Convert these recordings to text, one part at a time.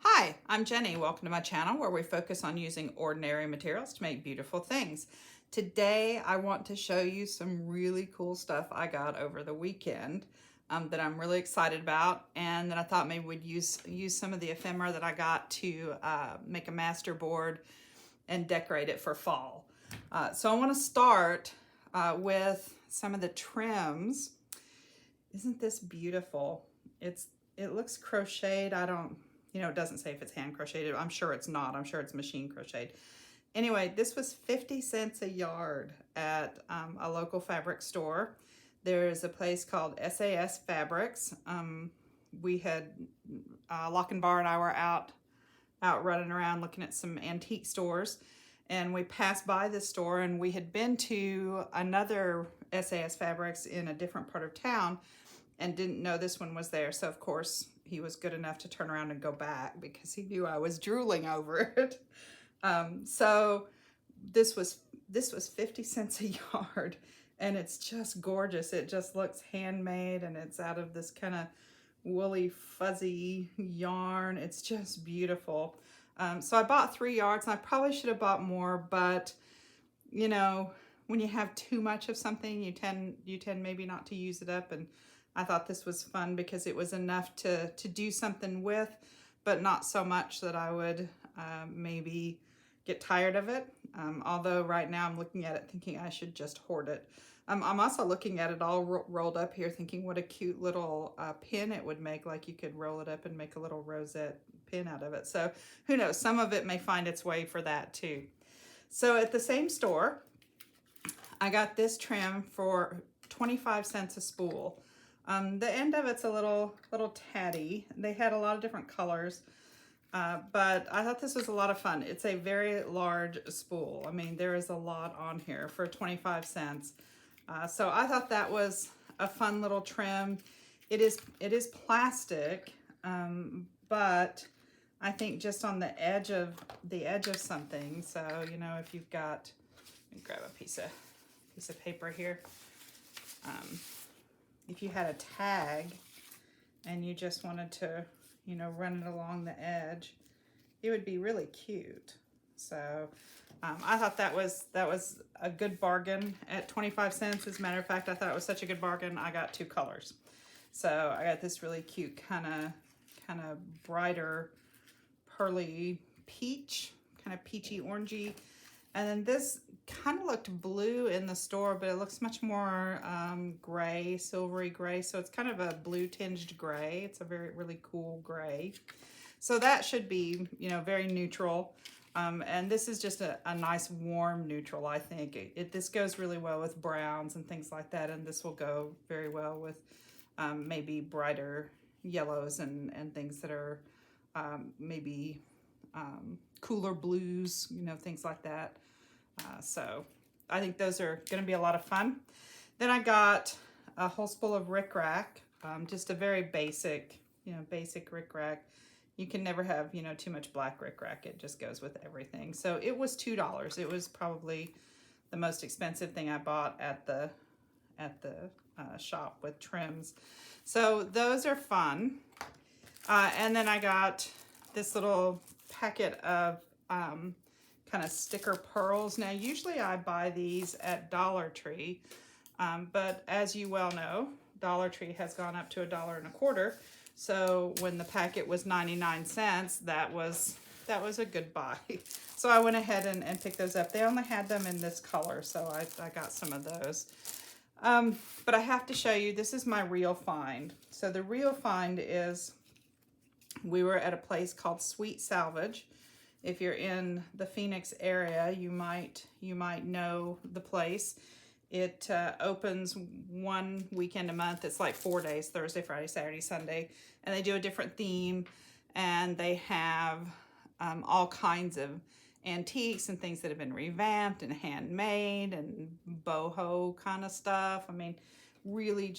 Hi, I'm Jenny. Welcome to my channel where we focus on using ordinary materials to make beautiful things. Today I want to show you some really cool stuff I got over the weekend that I'm really excited about, and that I thought maybe we'd use some of the ephemera that I got to make a masterboard and decorate it for fall. So I want to start with some of the trims. Isn't this beautiful? It looks crocheted. It doesn't say if it's hand crocheted. I'm sure it's not. I'm sure it's machine crocheted. Anyway, this was 50 cents a yard at a local fabric store. There's a place called SAS Fabrics. We had Lochinvar and I were out running around looking at some antique stores, and we passed by this store, and we had been to another SAS Fabrics in a different part of town and didn't know this one was there. So of course he was good enough to turn around and go back because he knew I was drooling over it. So this was 50 cents a yard, and it's just gorgeous. It just looks handmade, and it's out of this kind of woolly fuzzy yarn. It's just beautiful. So I bought 3 yards, and I probably should have bought more, but when you have too much of something, you tend maybe not to use it up. And I thought this was fun because it was enough to do something with, but not so much that I would maybe get tired of it. Although right now I'm looking at it thinking I should just hoard it. I'm also looking at it all rolled up here thinking what a cute little pin it would make. Like you could roll it up and make a little rosette pin out of it. So who knows, some of it may find its way for that too. So at the same store, I got this trim for 25 cents a spool. The end of it's a little tatty. They had a lot of different colors, but I thought this was a lot of fun. It's a very large spool. I mean, there is a lot on here for 25 cents. So I thought that was a fun little trim. It is plastic, but I think just on the edge of something. So if you've got, let me grab a piece of paper here. If you had a tag and you just wanted to, run it along the edge, it would be really cute. So I thought that was a good bargain at 25 cents. As a matter of fact, I thought it was such a good bargain, I got 2 colors. So I got this really cute kind of brighter pearly peach, kind of peachy orangey. And then this kind of looked blue in the store, but it looks much more gray, silvery gray. So it's kind of a blue tinged gray. It's a really cool gray. So that should be, very neutral. And this is just a nice warm neutral, I think. This goes really well with browns and things like that. And this will go very well with maybe brighter yellows and things that are maybe cooler blues, things like that. So I think those are going to be a lot of fun. Then I got a whole spool of Rickrack, just a very basic, basic Rickrack. You can never have, too much black Rickrack. It just goes with everything. So it was $2. It was probably the most expensive thing I bought at the shop with trims. So those are fun. And then I got this little packet of kind of sticker pearls. Now, usually I buy these at Dollar Tree, but as you well know, Dollar Tree has gone up to $1.25. So when the packet was 99 cents, that was a good buy. So I went ahead and picked those up. They only had them in this color, so I got some of those. But I have to show you, this is my real find. So the real find is, we were at a place called Sweet Salvage. If you're in the Phoenix area, you might know the place. It opens one weekend a month. It's like 4 days, Thursday, Friday, Saturday, Sunday. And they do a different theme. And they have all kinds of antiques and things that have been revamped and handmade and boho kind of stuff. I mean, really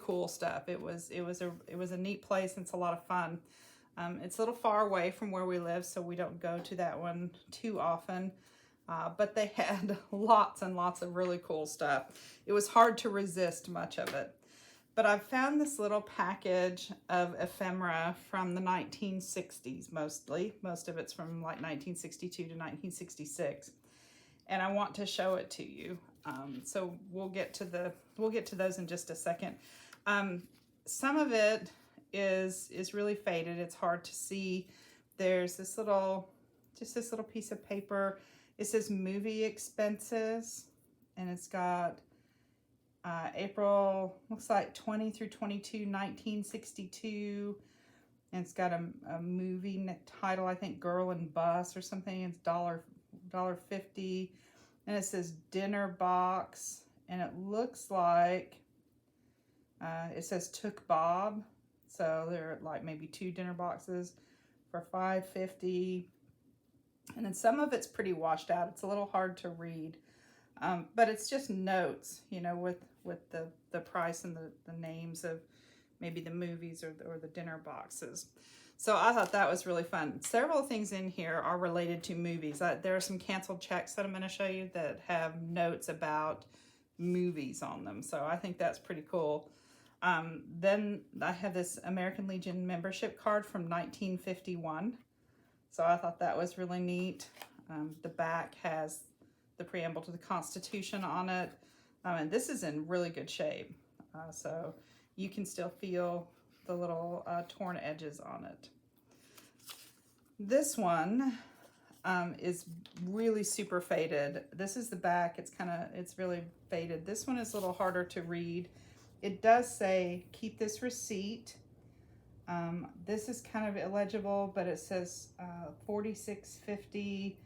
cool stuff. It was a neat place, and it's a lot of fun. It's a little far away from where we live, so we don't go to that one too often. But they had lots and lots of really cool stuff. It was hard to resist much of it. But I've found this little package of ephemera from the 1960s mostly. Most of it's from like 1962 to 1966. And I want to show it to you. So we'll get to those in just a second. Some of it is really faded. It's hard to see. There's this little piece of paper. It says movie expenses, and it's got April, looks like 20 through 22, 1962. And it's got a movie title, I think Girl and Bus or something. It's $1.50. And it says dinner box. And it looks like it says Took Bob. So there are like maybe 2 dinner boxes for $5.50. And then some of it's pretty washed out. It's a little hard to read. But it's just notes, you know, with the price and the names of maybe the movies or the dinner boxes. So I thought that was really fun. Several things in here are related to movies. There are some canceled checks that I'm going to show you that have notes about movies on them. So I think that's pretty cool. Then I have this American Legion membership card from 1951. So I thought that was really neat. The back has the preamble to the Constitution on it. And this is in really good shape. So you can still feel the little torn edges on it. This one is really super faded. This is the back. It's really faded. This one is a little harder to read. It does say, keep this receipt. This is kind of illegible, but it says $46.50.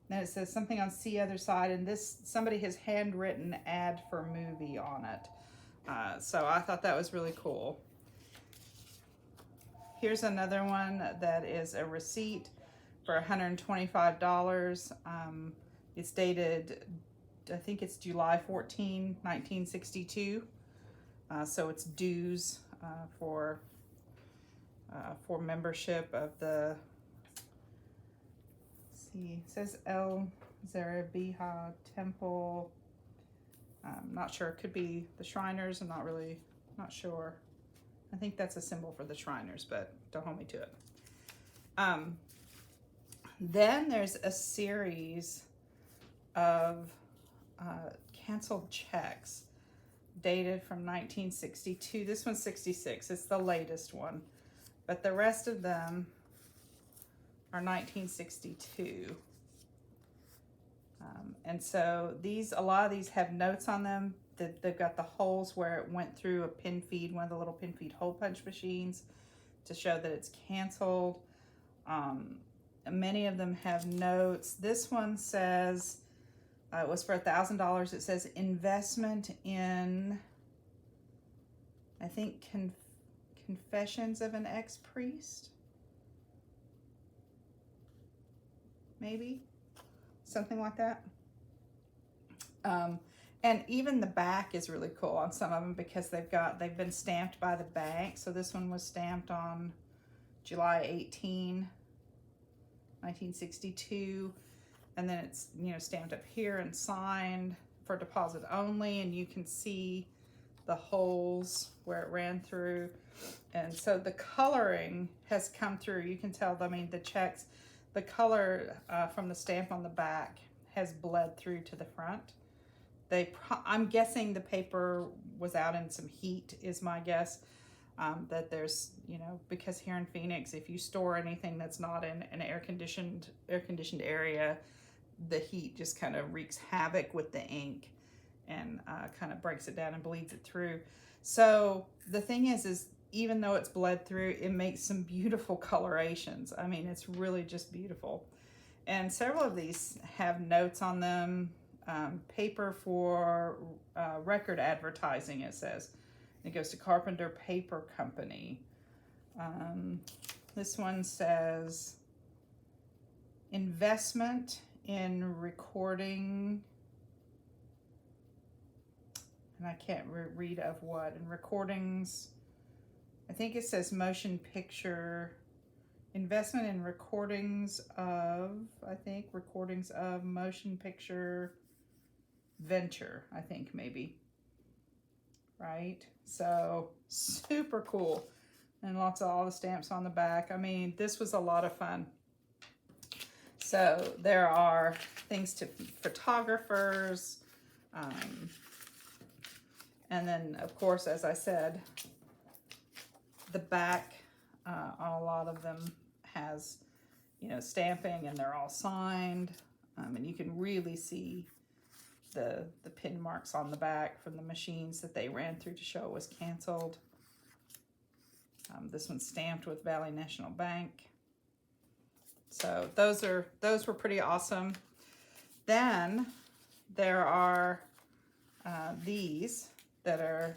Then it says something on see other side, and somebody has handwritten ad for movie on it. So I thought that was really cool. Here's another one that is a receipt for $125. It's dated, I think it's July 14, 1962. So it's dues for membership of the, it says El Zarabiha Temple. I'm not sure. It could be the Shriners. I'm not sure. I think that's a symbol for the Shriners, but don't hold me to it. Then there's a series of canceled checks dated from 1962. This one's 66. It's the latest one. But the rest of them are 1962. And so a lot of these have notes on them. They've got the holes where it went through a pin feed, one of the little pin feed hole punch machines, to show that it's canceled. Many of them have notes. This one says it was for $1,000. It says investment in, I think, Confessions of an Ex-Priest. Maybe something like that. And even the back is really cool on some of them because they've been stamped by the bank. So this one was stamped on July 18, 1962, and then it's, you know, stamped up here and signed for deposit only, and you can see the holes where it ran through. And so the coloring has come through. You can tell, I mean, the checks, the color from the stamp on the back has bled through to the front. I'm guessing the paper was out in some heat, is my guess. That there's, you know, because here in Phoenix, if you store anything that's not in an air-conditioned area, the heat just kind of wreaks havoc with the ink and kind of breaks it down and bleeds it through. So the thing is even though it's bled through, it makes some beautiful colorations. I mean, it's really just beautiful. And several of these have notes on them. Paper for record advertising, it says. It goes to Carpenter Paper Company. This one says investment in recording, and I can't read of what, and recordings. I think it says motion picture, investment in recordings of, motion picture venture, I think maybe. right? So super cool. And lots of all the stamps on the back. I mean, this was a lot of fun. So there are things to photographers. And then, of course, as I said, the back on a lot of them has, you know, stamping, and they're all signed. And you can really see the pin marks on the back from the machines that they ran through to show it was canceled. This one's stamped with Valley National Bank. So those were pretty awesome. Then there are these that are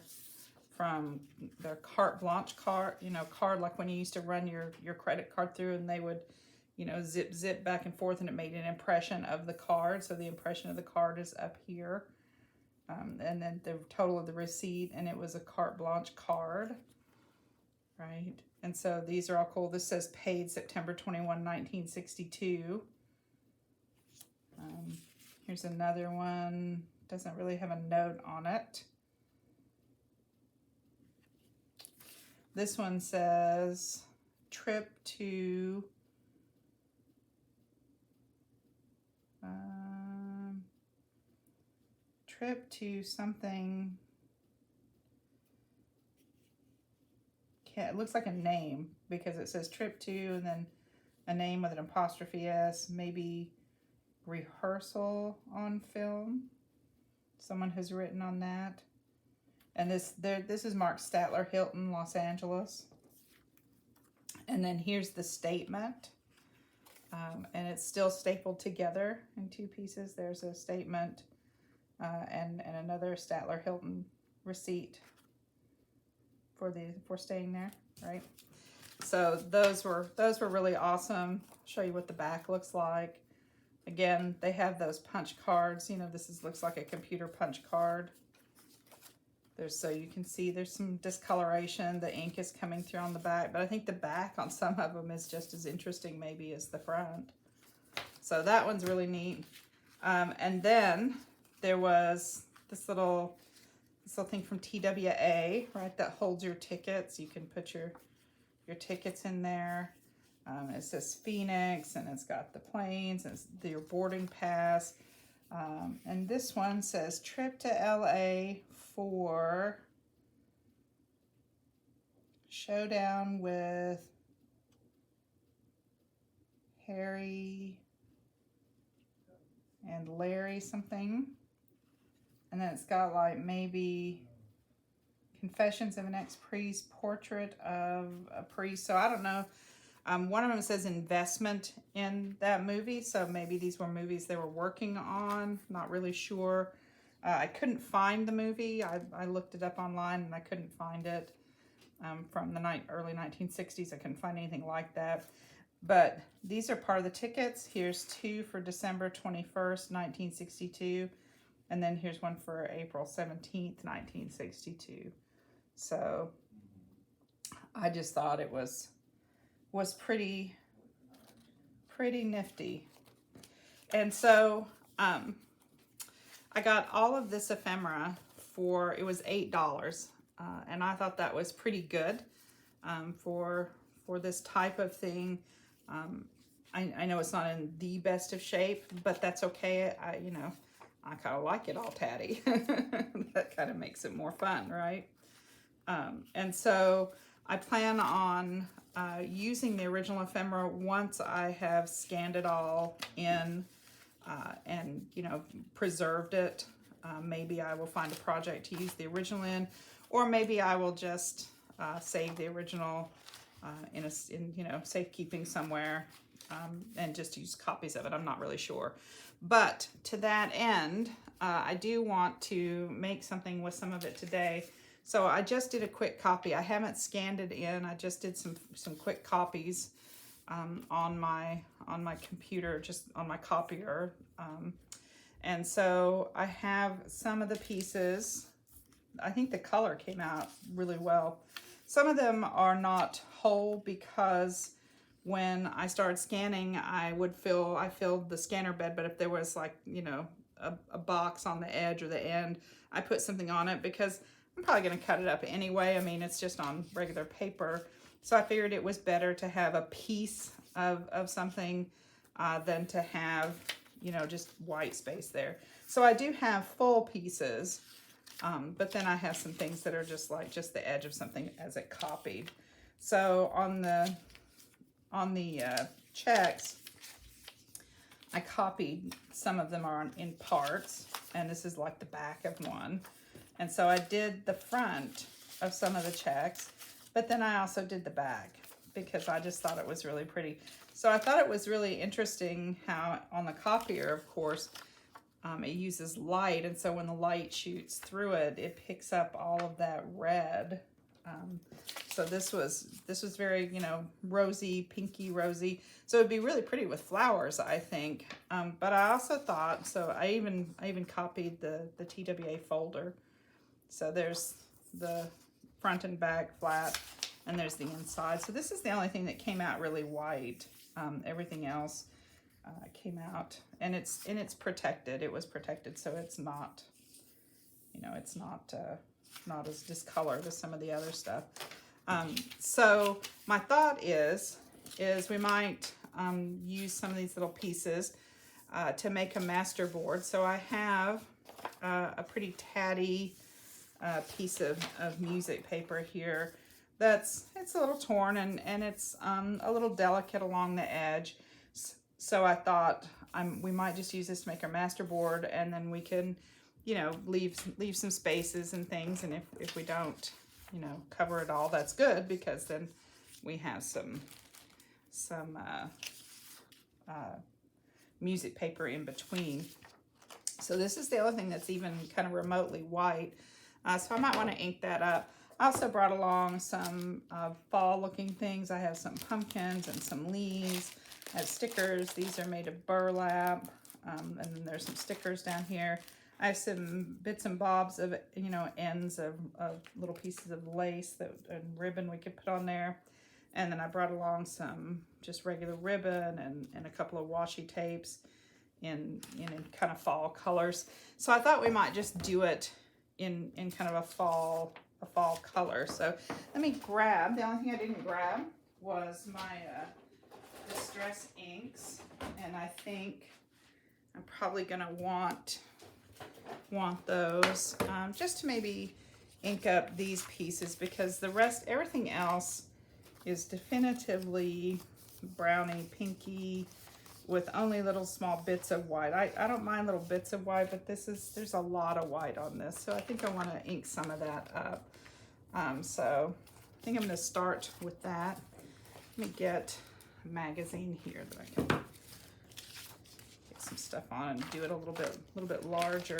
from their carte blanche card, you know, card like when you used to run your credit card through and they would, you know, zip back and forth, and it made an impression of the card. So the impression of the card is up here. And then the total of the receipt, and it was a carte blanche card, right? And so these are all cool. This says paid September 21, 1962. Here's another one. Doesn't really have a note on it. This one says trip to something. It looks like a name because it says trip to and then a name with an apostrophe S, maybe rehearsal on film. Someone has written on that. And this is Mark Statler, Hilton, Los Angeles. And then here's the statement. And it's still stapled together in two pieces. There's a statement and another Statler Hilton receipt for staying there, right? So those were really awesome. I'll show you what the back looks like. Again, they have those punch cards. You know, looks like a computer punch card. So you can see there's some discoloration. The ink is coming through on the back, but I think the back on some of them is just as interesting maybe as the front. So that one's really neat. And then there was this little thing from TWA, right, that holds your tickets. You can put your tickets in there. It says Phoenix, and it's got the planes, and it's your boarding pass. And this one says trip to LA for showdown with Harry and Larry something. And then it's got like maybe Confessions of an Ex-Priest, Portrait of a Priest. So I don't know. One of them says investment in that movie. So maybe these were movies they were working on. Not really sure. I couldn't find the movie. I looked it up online and I couldn't find it. From the early 1960s. I couldn't find anything like that. But these are part of the tickets. Here's two for December 21st, 1962. And then here's one for April 17th, 1962. So I just thought it was pretty nifty. And so I got all of this ephemera it was $8. And I thought that was pretty good for this type of thing. I know it's not in the best of shape, but that's okay. I kind of like it all tatty. That kind of makes it more fun, right? And so I plan on using the original ephemera once I have scanned it all in and, preserved it. Maybe I will find a project to use the original in, or maybe I will just save the original in safekeeping somewhere and just use copies of it. I'm not really sure. But to that end, I do want to make something with some of it today. So I just did a quick copy. I haven't scanned it in. I just did some quick copies on my computer, just on my copier. And so I have some of the pieces. I think the color came out really well. Some of them are not whole because when I started scanning, I filled the scanner bed, but if there was like, a box on the edge or the end, I put something on it because I'm probably going to cut it up anyway. I mean, it's just on regular paper. So I figured it was better to have a piece of something than to have, you know, just white space there. So I do have full pieces, but then I have some things that are just like just the edge of something as it copied. So on the checks, I copied, some of them are in parts, and this is like the back of one. And so I did the front of some of the checks, but then I also did the back because I just thought it was really pretty. So I thought it was really interesting how on the copier, of course, it uses light, and so when the light shoots through it, it picks up all of that red. So this was very, you know, rosy, pinky rosy. So it'd be really pretty with flowers, I think. But I also thought, so I even copied the TWA folder. So there's the front and back flat, and there's the inside. So this is the only thing that came out really white. Everything else came out, and it's protected. It was protected, so it's not, you know, it's not as discolored as some of the other stuff. So my thought is we might use some of these little pieces to make a masterboard. So I have a pretty tatty piece of music paper here. It's a little torn, and it's a little delicate along the edge. So I thought we might just use this to make our masterboard, and then we can, you know, leave some spaces and things. And if we don't, you know, cover it all, that's good, because then we have some music paper in between. So this is the other thing that's even kind of remotely white. So I might want to ink that up. I also brought along some fall looking things. I have some pumpkins and some leaves. I have stickers. These are made of burlap. And then there's some stickers down here. I have some bits and bobs of, you know, ends of little pieces of lace and ribbon we could put on there. And then I brought along some just regular ribbon and a couple of washi tapes in kind of fall colors. So I thought we might just do it in kind of a fall color. So let me grab, the only thing I didn't grab was my Distress inks, and I think I'm probably gonna want those just to maybe ink up these pieces, because the rest, everything else is definitively browny pinky with only little small bits of white. I don't mind little bits of white, but there's a lot of white on this, so I think I want to ink some of that up. So I think I'm going to start with that. Let me get a magazine here that I can get some stuff on and do it a little bit larger.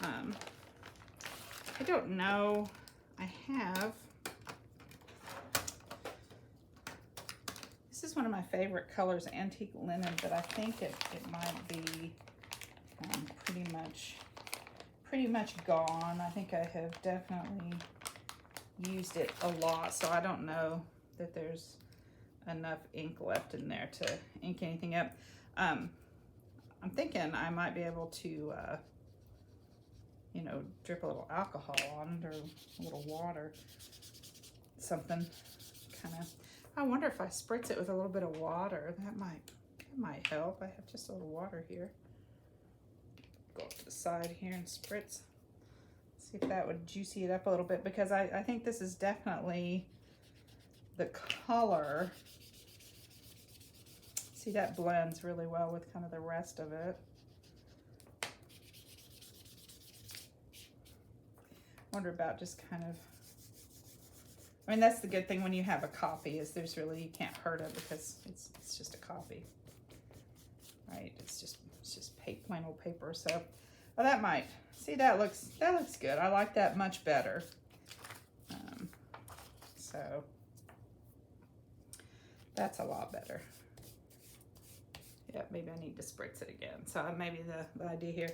I don't know. I have. This is one of my favorite colors, antique linen, but I think it might be pretty much gone. I think I have definitely used it a lot, so I don't know that there's enough ink left in there to ink anything up. I'm thinking I might be able to you know, drip a little alcohol on it or a little water, something kind of. I wonder if I spritz it with a little bit of water, that might help. I have just a little water here. Go up to the side here and spritz. See if that would juicy it up a little bit, because I think this is definitely the color. See, that blends really well with kind of the rest of it. Wonder about just kind of, I mean, that's the good thing when you have a copy, is there's really, you can't hurt it because it's just a copy, right? It's just plain old paper. So, well, that might, see, that looks good. I like that much better. So that's a lot better. Yeah, maybe I need to spritz it again. So maybe the idea here.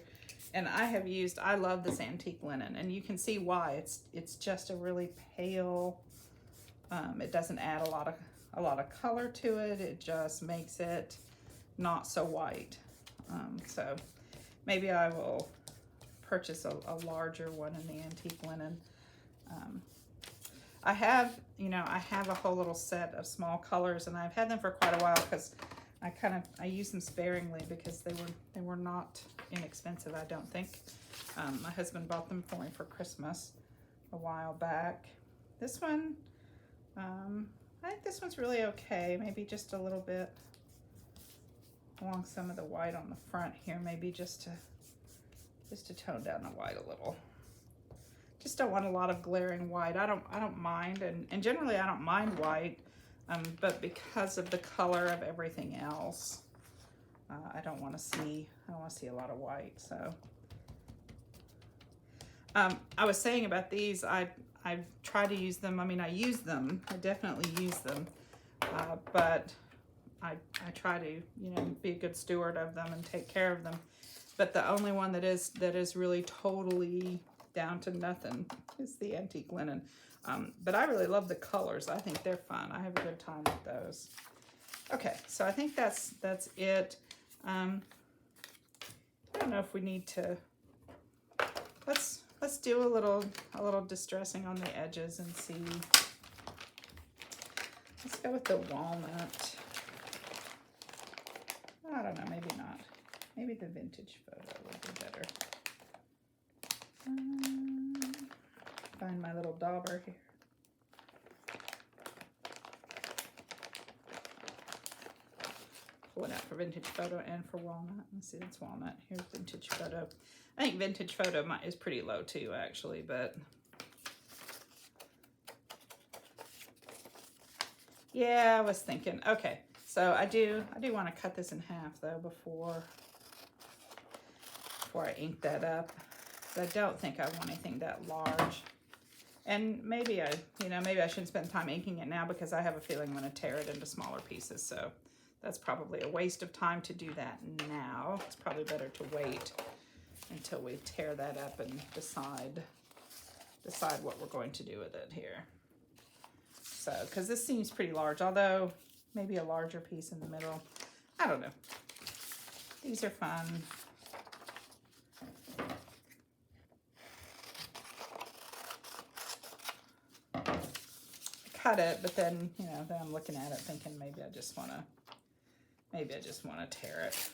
And I love this antique linen, and you can see why. It's just a really pale, it doesn't add a lot of color to it. It just makes it not so white. So maybe I will purchase a larger one in the antique linen. I have, you know, I have a whole little set of small colors, and I've had them for quite a while because I use them sparingly because they were not inexpensive, I don't think. My husband bought them for me for Christmas a while back. This one, I think this one's really okay. Maybe just a little bit along some of the white on the front here, maybe just to tone down the white a little. Just don't want a lot of glaring white. I don't mind, and generally I don't mind white, but because of the color of everything else, I don't want to see a lot of white. So I was saying about these, I try to use them. I mean, I use them. I definitely use them, but I try to, you know, be a good steward of them and take care of them. But the only one that is really totally down to nothing is the antique linen. But I really love the colors. I think they're fun. I have a good time with those. Okay, so I think that's it. I don't know if we need to. Let's do a little distressing on the edges and see. Let's go with the walnut. I don't know, maybe not. Maybe the vintage photo would be better. Find my little dauber here. Pull it out for vintage photo and for walnut. Let's see, it's walnut. Here's vintage photo. I think vintage photo is pretty low too, actually, but yeah, I was thinking. Okay, so I do want to cut this in half though before I ink that up. I don't think I want anything that large. And maybe I shouldn't spend time inking it now because I have a feeling I'm going to tear it into smaller pieces. So that's probably a waste of time to do that now. It's probably better to wait until we tear that up and decide what we're going to do with it here. So, because this seems pretty large, although maybe a larger piece in the middle. I don't know. These are fun. Cut it, but then, you know, then I'm looking at it thinking maybe I just want to tear it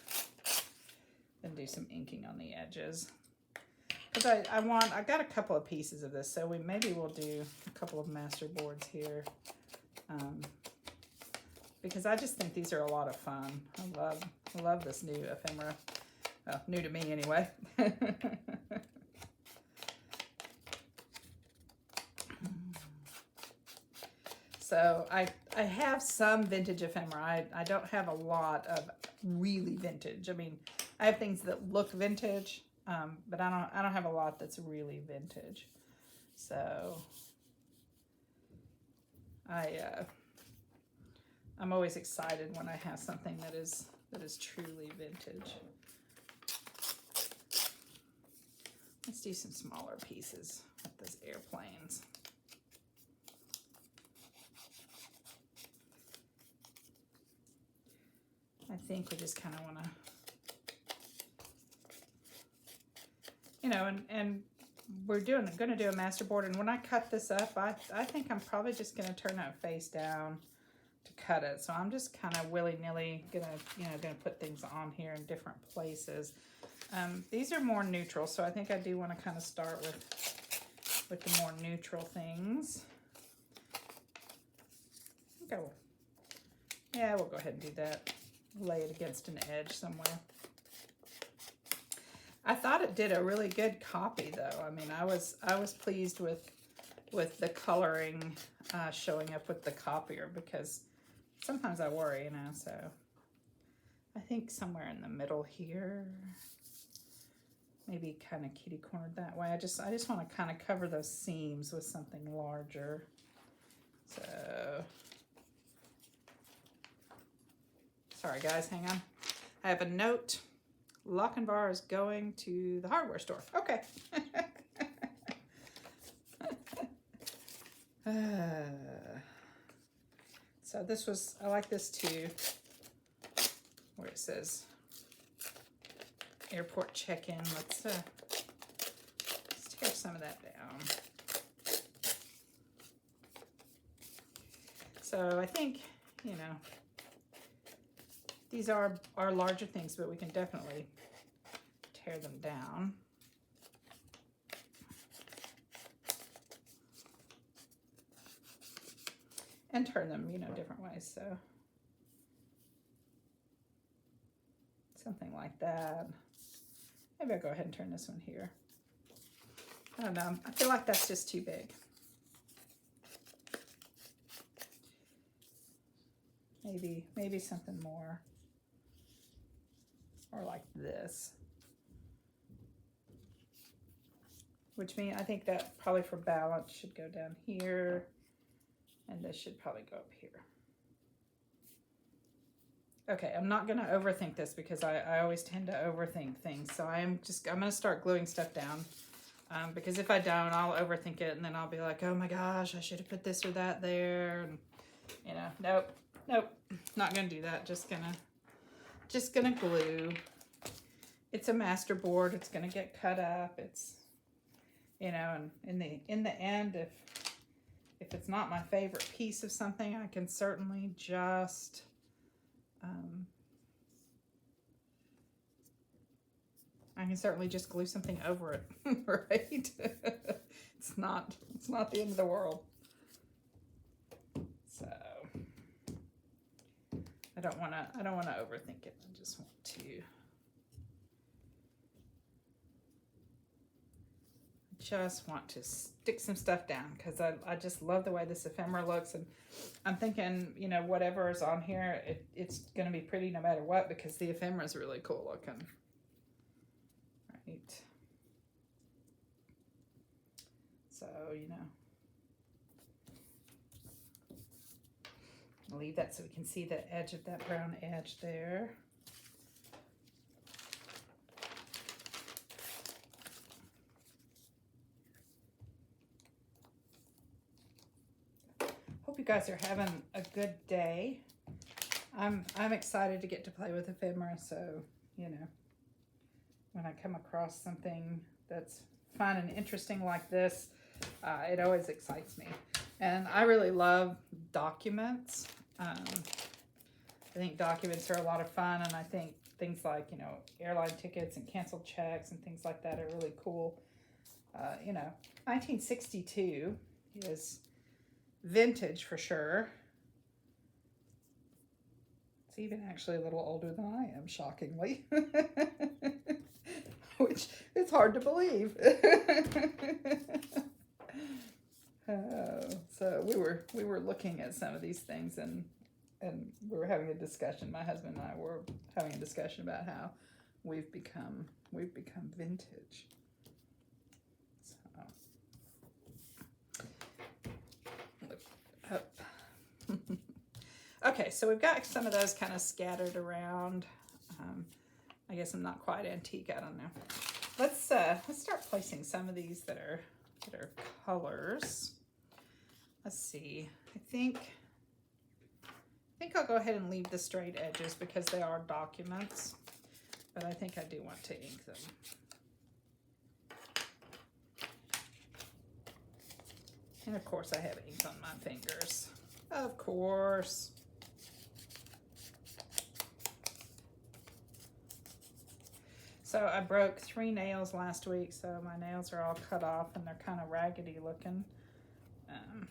and do some inking on the edges. Because I got a couple of pieces of this, so maybe we'll do a couple of Masterboards here. Because I just think these are a lot of fun. I love this new ephemera. Well, new to me anyway. So I have some vintage ephemera. I don't have a lot of really vintage. I mean, I have things that look vintage, but I don't have a lot that's really vintage. So I'm always excited when I have something that is truly vintage. Let's do some smaller pieces with those airplanes. I think we just kind of want to, you know, and we're going to do a Masterboard, and when I cut this up, I think I'm probably just going to turn it face down to cut it. So I'm just kind of willy-nilly gonna put things on here in different places. These are more neutral, so I think I do want to kind of start with the more neutral things. Okay, yeah, we'll go ahead and do that. Lay it against an edge somewhere. I thought it did a really good copy though. I mean, I was pleased with the coloring showing up with the copier, because sometimes I worry, you know, so I think somewhere in the middle here, maybe kind of kitty cornered that way. I just want to kind of cover those seams with something larger. So sorry guys, hang on. I have a note. Lochinvar is going to the hardware store. Okay. So this was, I like this too, where it says airport check-in. Let's tear some of that down. So I think, you know, these are larger things, but we can definitely tear them down. And turn them, you know, different ways. So something like that. Maybe I'll go ahead and turn this one here. I don't know. I feel like that's just too big. Maybe something more. Or like this. Which means I think that probably for balance should go down here. And this should probably go up here. Okay, I'm not going to overthink this because I always tend to overthink things. So I'm going to start gluing stuff down. Because if I don't, I'll overthink it. And then I'll be like, oh my gosh, I should have put this or that there. And, you know, nope, not going to do that. Just going to glue. It's a Masterboard. It's going to get cut up. It's, you know, and in the end, if it's not my favorite piece of something, I can certainly just glue something over it, right? It's not the end of the world. So I don't want to overthink it. I just want to stick some stuff down because I just love the way this ephemera looks, and I'm thinking, you know, whatever is on here, it's going to be pretty no matter what because the ephemera is really cool looking. Right. So, you know, I'll leave that so we can see the edge of that brown edge there. Hope you guys are having a good day. I'm excited to get to play with ephemera, so, you know, when I come across something that's fun and interesting like this, it always excites me. And I really love documents. I think documents are a lot of fun, and I think things like, you know, airline tickets and canceled checks and things like that are really cool. You know, 1962 is vintage for sure. It's even actually a little older than I am, shockingly. Which is hard to believe. So we were looking at some of these things, and we were having a discussion. My husband and I were having a discussion about how we've become vintage. So look up. Okay, so we've got some of those kind of scattered around. I guess I'm not quite antique. I don't know. Let's start placing some of these that are colors. Let's see. I think I'll go ahead and leave the straight edges because they are documents, but I think I do want to ink them. And of course I have ink on my fingers. Of course. So I broke 3 nails last week, so my nails are all cut off and they're kind of raggedy looking. I'm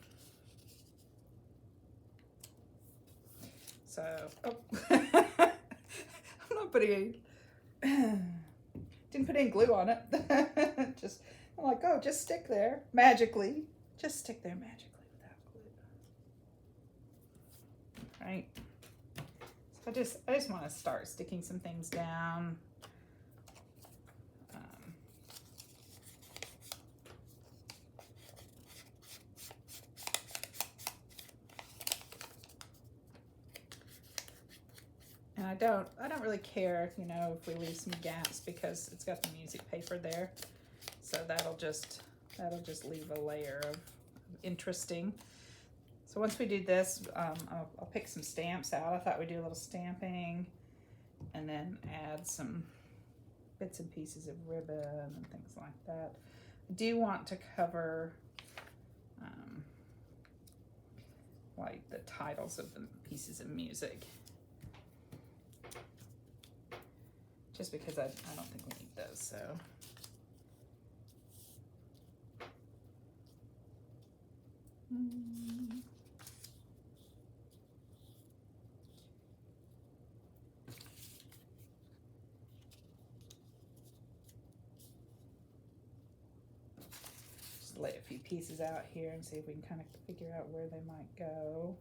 not putting didn't put any glue on it. I'm like, oh, just stick there magically. Just stick there magically without glue. Right. So I just want to start sticking some things down. And I don't really care, you know, if we leave some gaps because it's got the music paper there. So that'll just leave a layer of interesting. So once we do this, I'll pick some stamps out. I thought we'd do a little stamping and then add some bits and pieces of ribbon and things like that. I do want to cover like the titles of the pieces of music. Just because I don't think we need those, so. Just lay a few pieces out here and see if we can kind of figure out where they might go.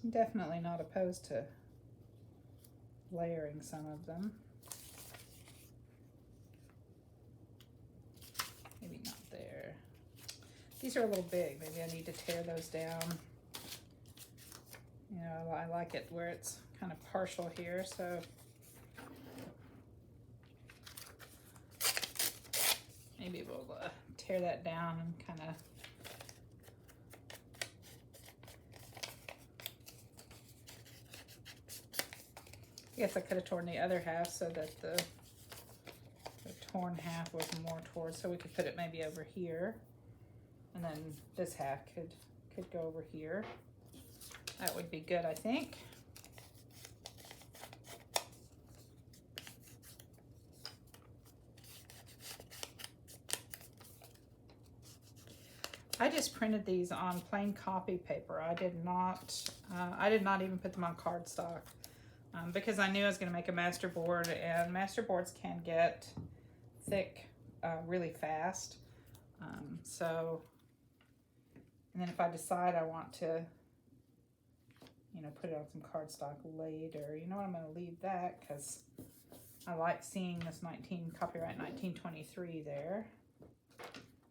I'm definitely not opposed to layering some of them. Maybe not there. These are a little big. Maybe I need to tear those down. You know, I like it where it's kind of partial here, so maybe we'll tear that down and kind of I guess I could have torn the other half so that the torn half was more towards, so we could put it maybe over here, and then this half could go over here. That would be good, I think. I just printed these on plain copy paper. I did not even put them on cardstock. Because I knew I was going to make a masterboard, and masterboards can get thick really fast. So, and then if I decide I want to, you know, put it on some cardstock later, you know what, I'm going to leave that because I like seeing this copyright 1923 there.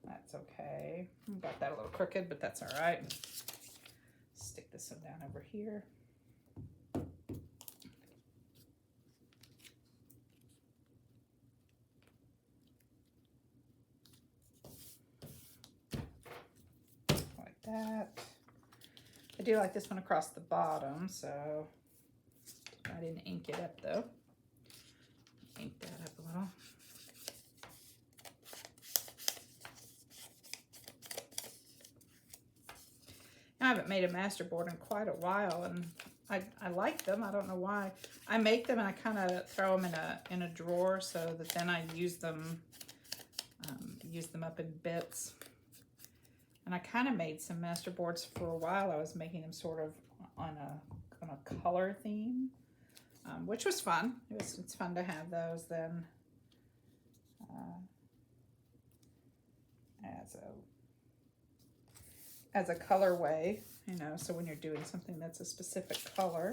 That's okay. Got that a little crooked, but that's all right. Stick this one down over here. That. I do like this one across the bottom, so I didn't ink it up though. Ink that up a little. I haven't made a masterboard in quite a while, and I like them. I don't know why. I make them and I kind of throw them in a drawer so that then I use them up in bits. And I kind of made some masterboards for a while. I was making them sort of on a color theme, which was fun. It's fun to have those then as a colorway, you know. So when you're doing something that's a specific color,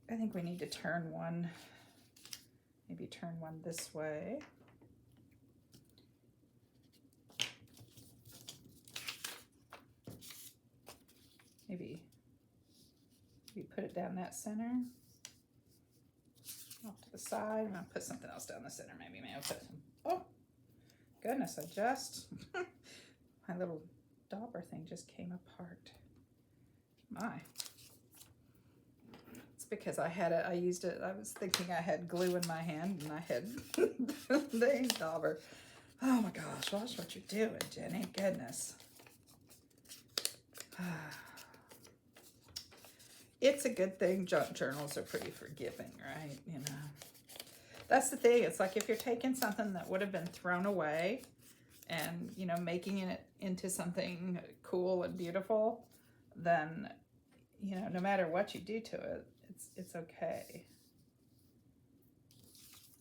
I think we need to turn one. Maybe turn one this way. Maybe put it down that center, off to the side. I'm gonna put something else down the center. Maybe I'll put some. Oh, goodness! My little dauber thing just came apart. My. It's because I used it. I was thinking I had glue in my hand, and I had the dauber. Oh my gosh! Watch what you're doing, Jenny. Goodness. It's a good thing junk journals are pretty forgiving, right? You know, that's the thing. It's like if you're taking something that would have been thrown away and, you know, making it into something cool and beautiful, then, you know, no matter what you do to it, it's okay.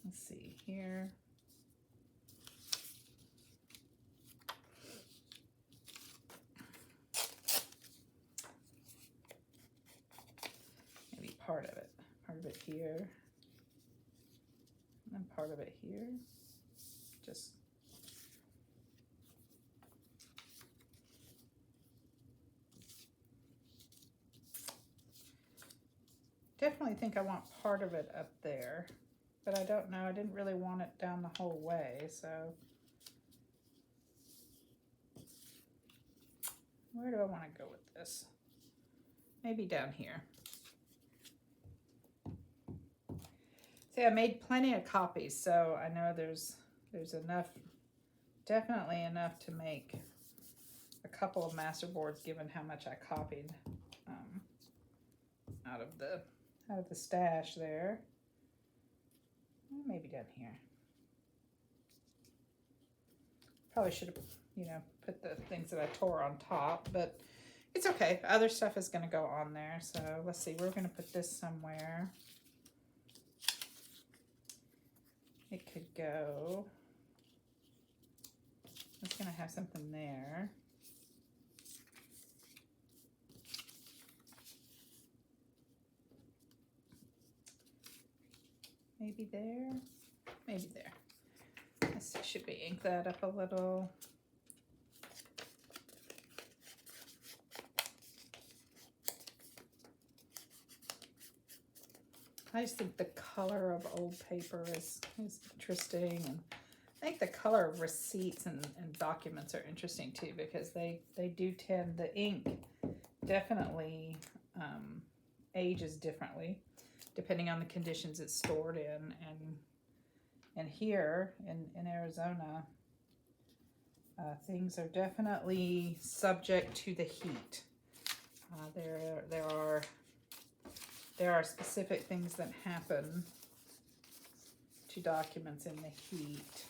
Let's see here. Part of it here, and then part of it here. Just definitely think I want part of it up there, but I don't know. I didn't really want it down the whole way, so where do I want to go with this? Maybe down here. See, I made plenty of copies, so I know there's enough, definitely enough to make a couple of masterboards, given how much I copied out of the stash there. Maybe down here. Probably should have, you know, put the things that I tore on top, but it's okay. Other stuff is going to go on there. So let's see, we're going to put this somewhere. It could go, it's going to have something there. Maybe there, maybe there. Let's see, should we ink that up a little? I just think the color of old paper is interesting, and I think the color of receipts and documents are interesting too, because they do tend, the ink definitely ages differently depending on the conditions it's stored in, and here in Arizona, things are definitely subject to the heat. There are specific things that happen to documents in the heat.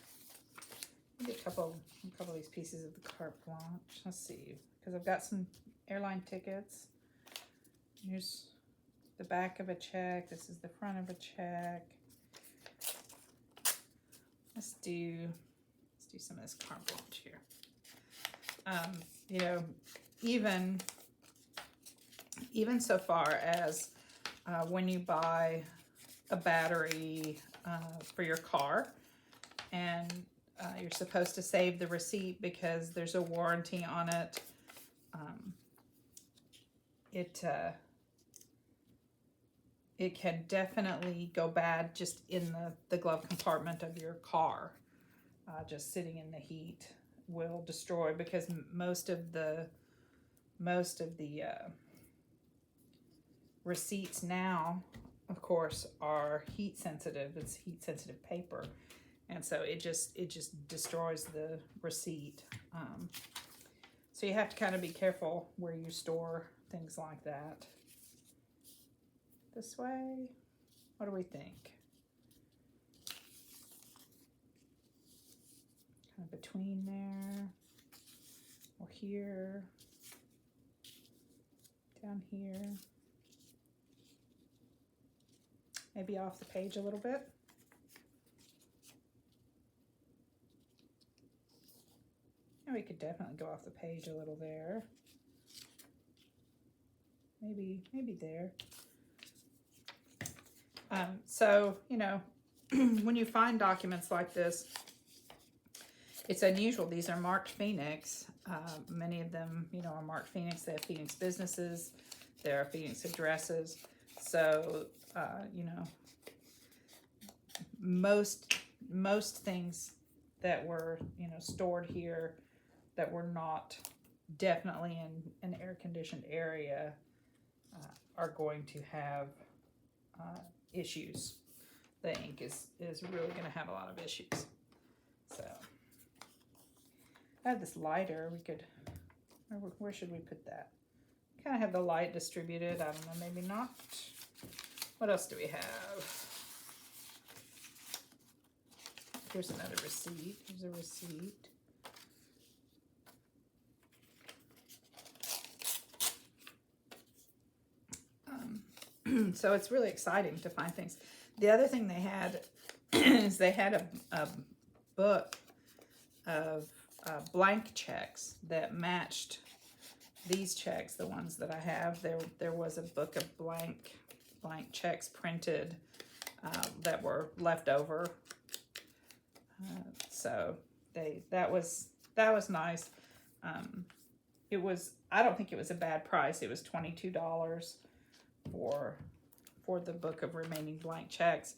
Maybe a couple of these pieces of the carte blanche. Let's see, because I've got some airline tickets. Here's the back of a check. This is the front of a check. Let's do some of this carte blanche here. You know, even so far as when you buy a battery for your car, and you're supposed to save the receipt because there's a warranty on it. It can definitely go bad just in the glove compartment of your car. Just sitting in the heat will destroy, because most of the receipts now, of course, are heat sensitive. It's heat sensitive paper, and so it just destroys the receipt. So you have to kind of be careful where you store things like that. This way, what do we think? Kind of between there, or here, down here. Maybe off the page a little bit. And we could definitely go off the page a little there. Maybe there. So, you know, when you find documents like this, it's unusual. These are marked Phoenix. Many of them, you know, are marked Phoenix. They have Phoenix businesses. There are Phoenix addresses. So, you know, most things that were, you know, stored here that were not definitely in an air-conditioned area are going to have issues. The ink is really going to have a lot of issues. So I have this lighter. We could, where should we put that? Kind of have the light distributed. I don't know, maybe not. What else do we have? Here's another receipt. Here's a receipt. So it's really exciting to find things. The other thing they had is they had a book of blank checks that matched these checks, the ones that I have. There was a book of blank checks printed that were left over. So that was nice. It was, I don't think it was a bad price. It was $22 for the book of remaining blank checks.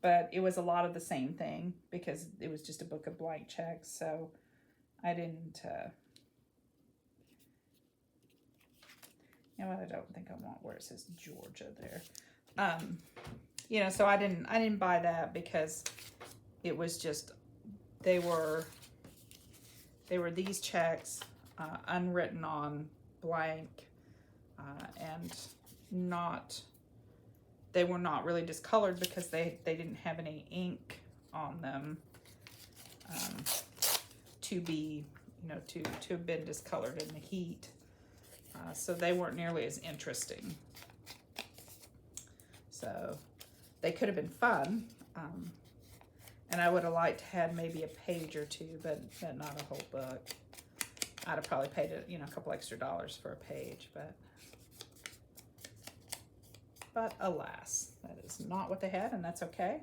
But it was a lot of the same thing, because it was just a book of blank checks. So I didn't, you know what, I don't think I want where it says Georgia there. you know, so I didn't buy that because it was just, they were these checks, unwritten on blank, and they were not really discolored because they didn't have any ink on them, to be, you know, to have been discolored in the heat. So they weren't nearly as interesting. So they could have been fun. And I would have liked to have maybe a page or two, but not a whole book. I'd have probably paid it, you know, a couple extra dollars for a page, but alas, that is not what they had, and that's okay.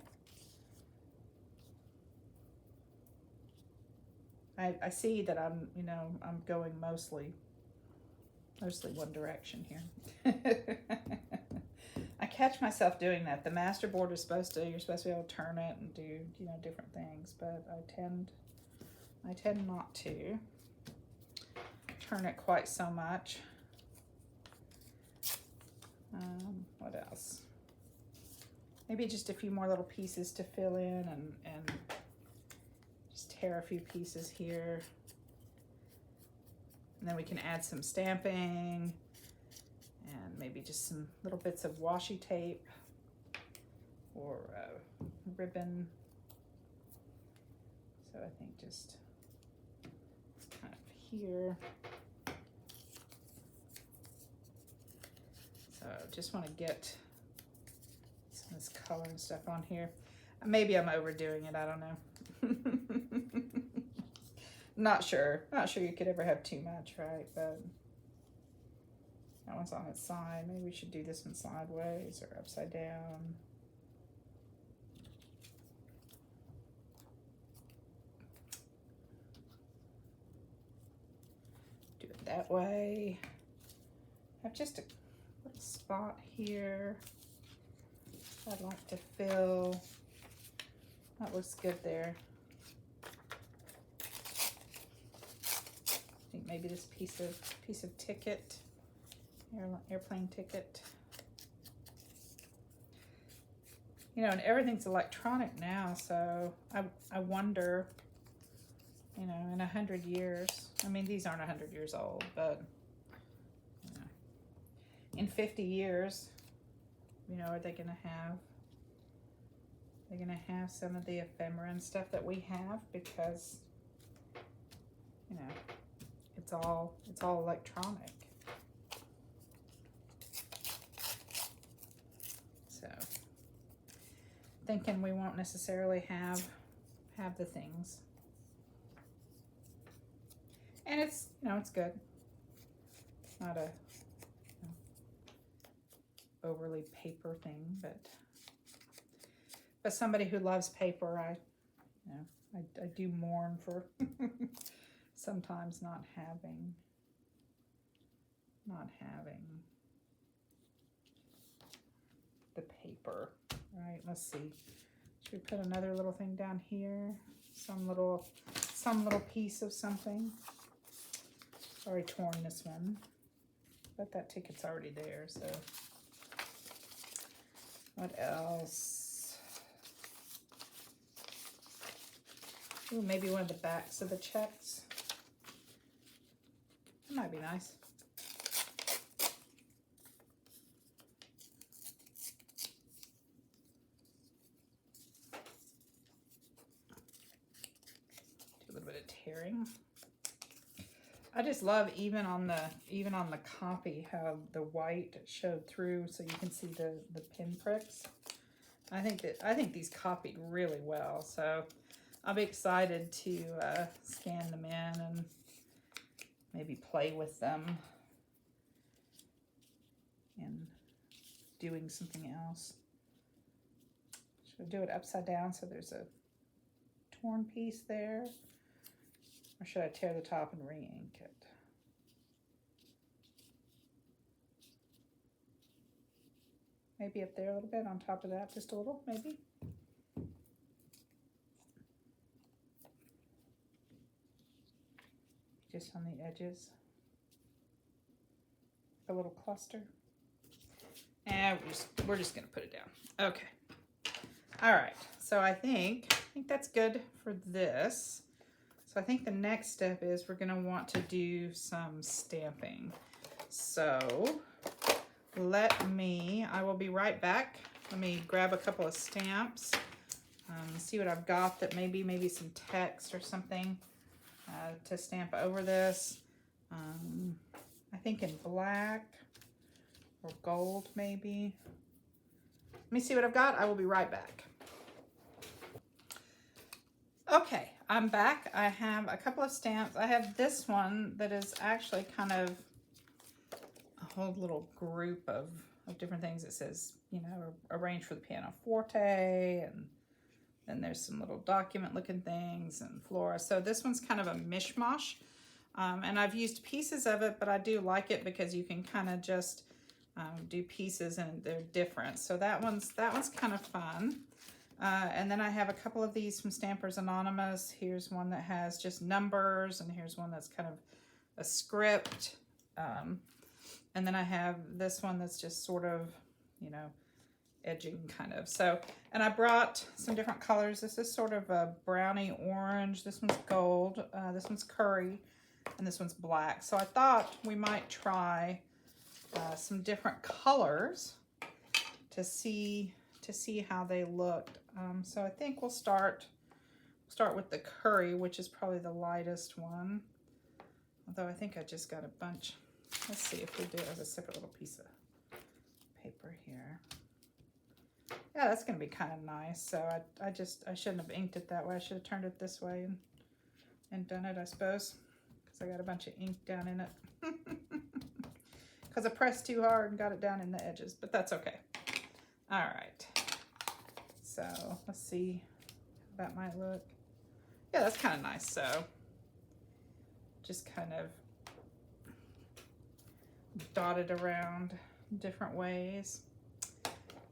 I see that I'm, you know, I'm going mostly one direction here. I catch myself doing that. The Masterboard is you're supposed to be able to turn it and do, you know, different things, but I tend not to turn it quite so much. What else? Maybe just a few more little pieces to fill in, and just tear a few pieces here. And then we can add some stamping and maybe just some little bits of washi tape or ribbon. So I think just kind of here. So just want to get some of this color and stuff on here. Maybe I'm overdoing it, I don't know. Not sure you could ever have too much, right? But that one's on its side. Maybe we should do this one sideways or upside down. Do it that way. Have just a little spot here I'd like to fill. That looks good there. I think maybe this piece of ticket, airplane ticket. You know, and everything's electronic now, so I wonder, you know, in 100 years, I mean, these aren't 100 years old, but you know, in 50 years, you know, are they gonna have some of the ephemera and stuff that we have? Because, you know, it's all electronic. So thinking we won't necessarily have the things. And it's, you know, it's good. It's not a, you know, overly paper thing, but somebody who loves paper, I do mourn for sometimes not having the paper. Right, let's see. Should we put another little thing down here? Some little piece of something. Already torn this one, but that ticket's already there, so. What else? Ooh, maybe one of the backs of the checks. That might be nice. Do a little bit of tearing. I just love even on the copy how the white showed through, so you can see the pinpricks. I think these copied really well, so I'll be excited to scan them in and maybe play with them and doing something else. Should I do it upside down so there's a torn piece there? Or should I tear the top and re-ink it? Maybe up there a little bit, on top of that, just a little, maybe. Just on the edges. A little cluster. And we're just gonna put it down. Okay. All right, so I think that's good for this. So I think the next step is we're gonna want to do some stamping. So I will be right back. Let me grab a couple of stamps, see what I've got that maybe some text or something to stamp over this. I think in black or gold maybe. Let me see what I've got. I will be right back. Okay, I'm back. I have a couple of stamps. I have this one that is actually kind of a whole little group of different things. It says, you know, arranged for the pianoforte, and then there's some little document looking things and flora. So this one's kind of a mishmash, and I've used pieces of it, but I do like it because you can kind of just do pieces and they're different. So that one's kind of fun. And then I have a couple of these from Stampers Anonymous. Here's one that has just numbers, and here's one that's kind of a script. And then I have this one that's just sort of, you know, edging kind of. So, and I brought some different colors. This is sort of a brownie orange. This one's gold. This one's curry, and this one's black. So I thought we might try some different colors to see how they looked. So I think we'll start with the curry, which is probably the lightest one. Although I think I just got a bunch. Let's see if we do it as a separate little piece of paper here. Yeah, that's gonna be kind of nice. So I shouldn't have inked it that way. I should have turned it this way and done it, I suppose, because I got a bunch of ink down in it. Because I pressed too hard and got it down in the edges, but that's okay. All right. So let's see how that might look. Yeah, that's kind of nice. So just kind of dotted around different ways.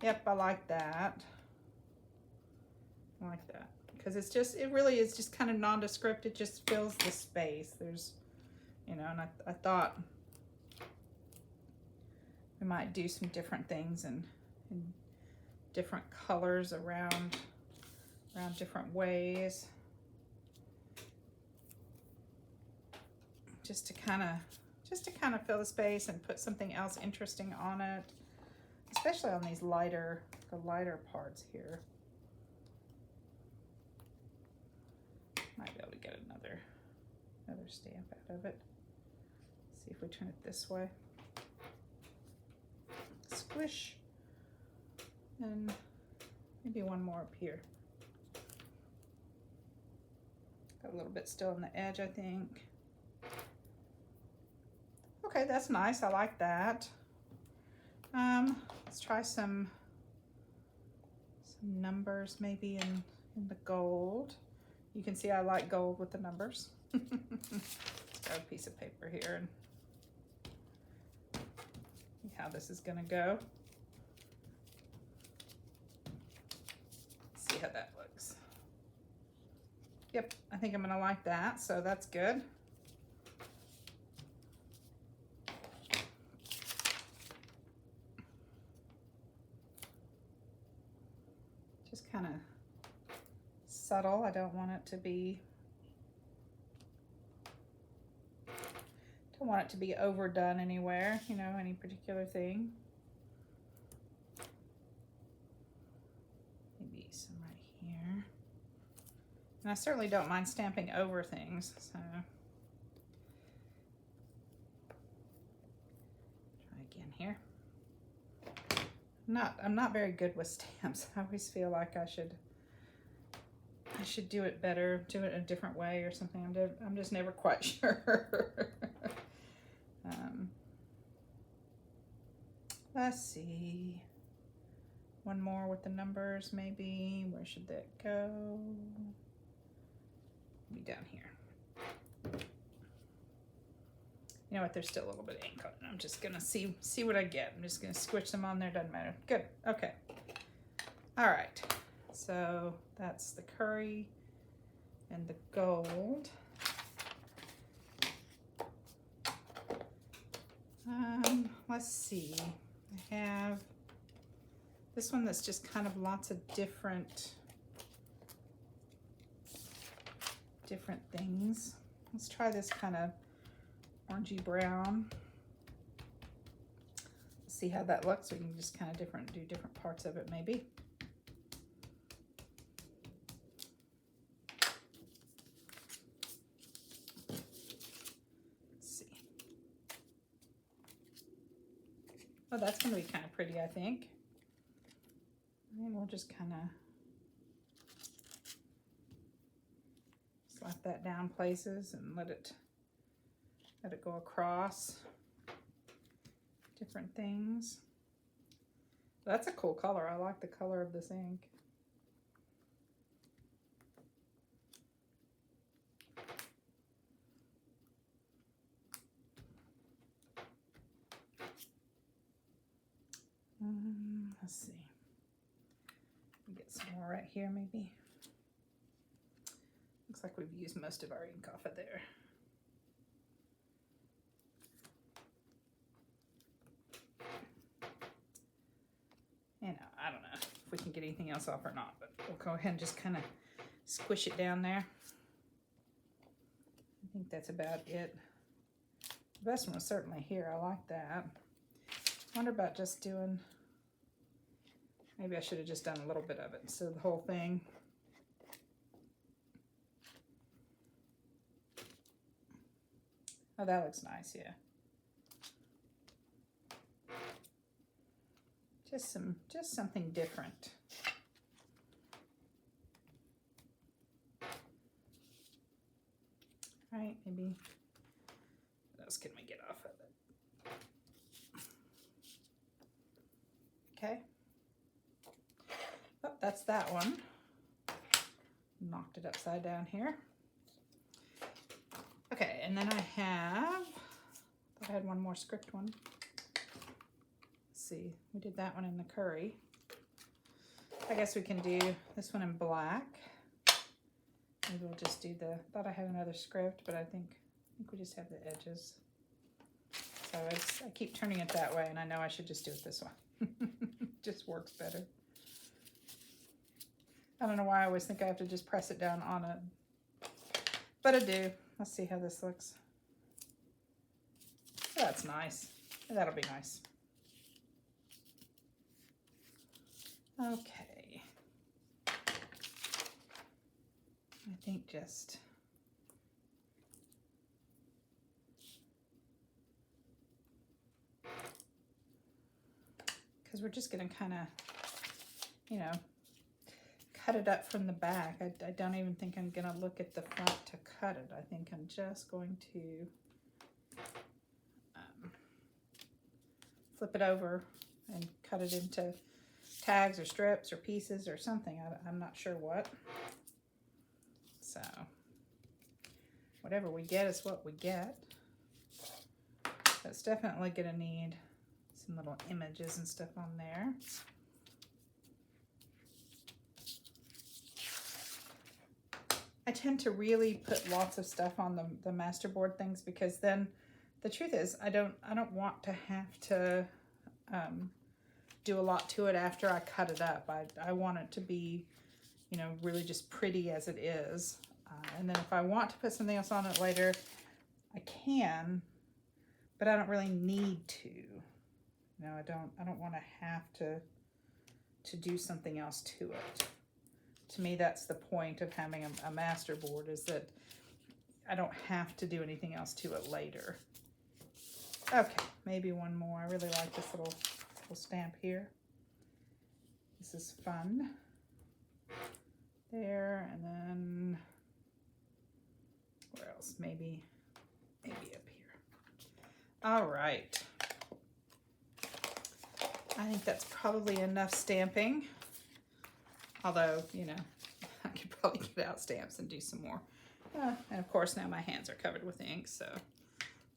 Yep, I like that. I like that because it really is just kind of nondescript. It just fills the space. There's, you know, and I thought we might do some different things and different colors around different ways, just to kind of fill the space and put something else interesting on it, especially on these lighter parts here. Might be able to get another stamp out of it. See if we turn it this way. Squish. And maybe one more up here. Got a little bit still on the edge, I think. Okay, that's nice. I like that. Let's try some numbers maybe in the gold. You can see I like gold with the numbers. Let's grab a piece of paper here and see how this is gonna go. See how that looks. Yep, I think I'm gonna like that, so that's good. Just kind of subtle. I don't want it to be overdone anywhere, you know, any particular thing. Maybe some right here. And I certainly don't mind stamping over things, so try again here. I'm not very good with stamps. I always feel like I should do it better, do it a different way or something. I'm just never quite sure. Let's see. One more with the numbers, maybe. Where should that go? Maybe down here. You know what? There's still a little bit of ink on it. I'm just gonna see what I get. I'm just gonna squish them on there. Doesn't matter. Good. Okay. All right. So that's the curry and the gold. Let's see. I have This one that's just kind of lots of different things. Let's try this kind of orangey brown. See how that looks. We can just kind of do different parts of it maybe. Let's see. Oh, that's going to be kind of pretty, I think. And we'll just kind of slap that down places and let it go across different things. That's a cool color. I like the color of this ink. Let's see. Get some more right here maybe. Looks like we've used most of our ink off of there. You know, I don't know if we can get anything else off or not, but we'll go ahead and just kind of squish it down there. I think that's about it. The best one was certainly here. I like that. Wonder about just doing, maybe I should have just done a little bit of it instead of the whole thing. Oh, that looks nice, yeah. Just something different. All right, maybe what else can we get off of it? Okay. Oh, that's that one. Knocked it upside down here. Okay, and then I thought I had one more script one. See, we did that one in the curry. I guess we can do this one in black. Maybe we'll just do thought I had another script, but I think we just have the edges. So I keep turning it that way, and I know I should just do it this way. Just works better. I don't know why I always think I have to just press it down on it, but I do. Let's see how this looks. That's nice. That'll be nice. Okay. I think just because we're just going to kind of, you know, cut it up from the back. I don't even think I'm going to look at the front to cut it. I think I'm just going to flip it over and cut it into tags or strips or pieces or something. I'm not sure what. So whatever we get is what we get. That's definitely going to need some little images and stuff on there. I tend to really put lots of stuff on the Masterboard things, because then the truth is I don't want to have to do a lot to it after I cut it up. I want it to be, you know, really just pretty as it is. And then if I want to put something else on it later, I can, but I don't really need to. You know, I don't want to have to do something else to it. To me, that's the point of having a Masterboard, is that I don't have to do anything else to it later. Okay, maybe one more. I really like this little stamp here. This is fun. There, and then where else? Maybe up here. All right. I think that's probably enough stamping. Although, you know, I could probably get out stamps and do some more. And of course, now my hands are covered with ink, so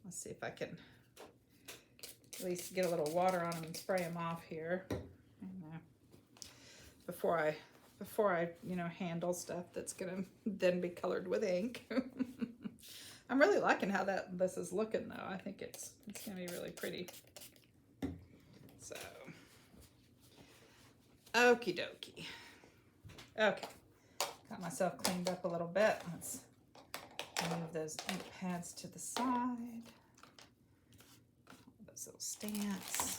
let's see if I can at least get a little water on them and spray them off here. Before I, you know, handle stuff that's gonna then be colored with ink. I'm really liking how this is looking, though. I think it's gonna be really pretty. So Okie dokie. Okay, got myself cleaned up a little bit. Let's move those ink pads to the side. Those little stamps.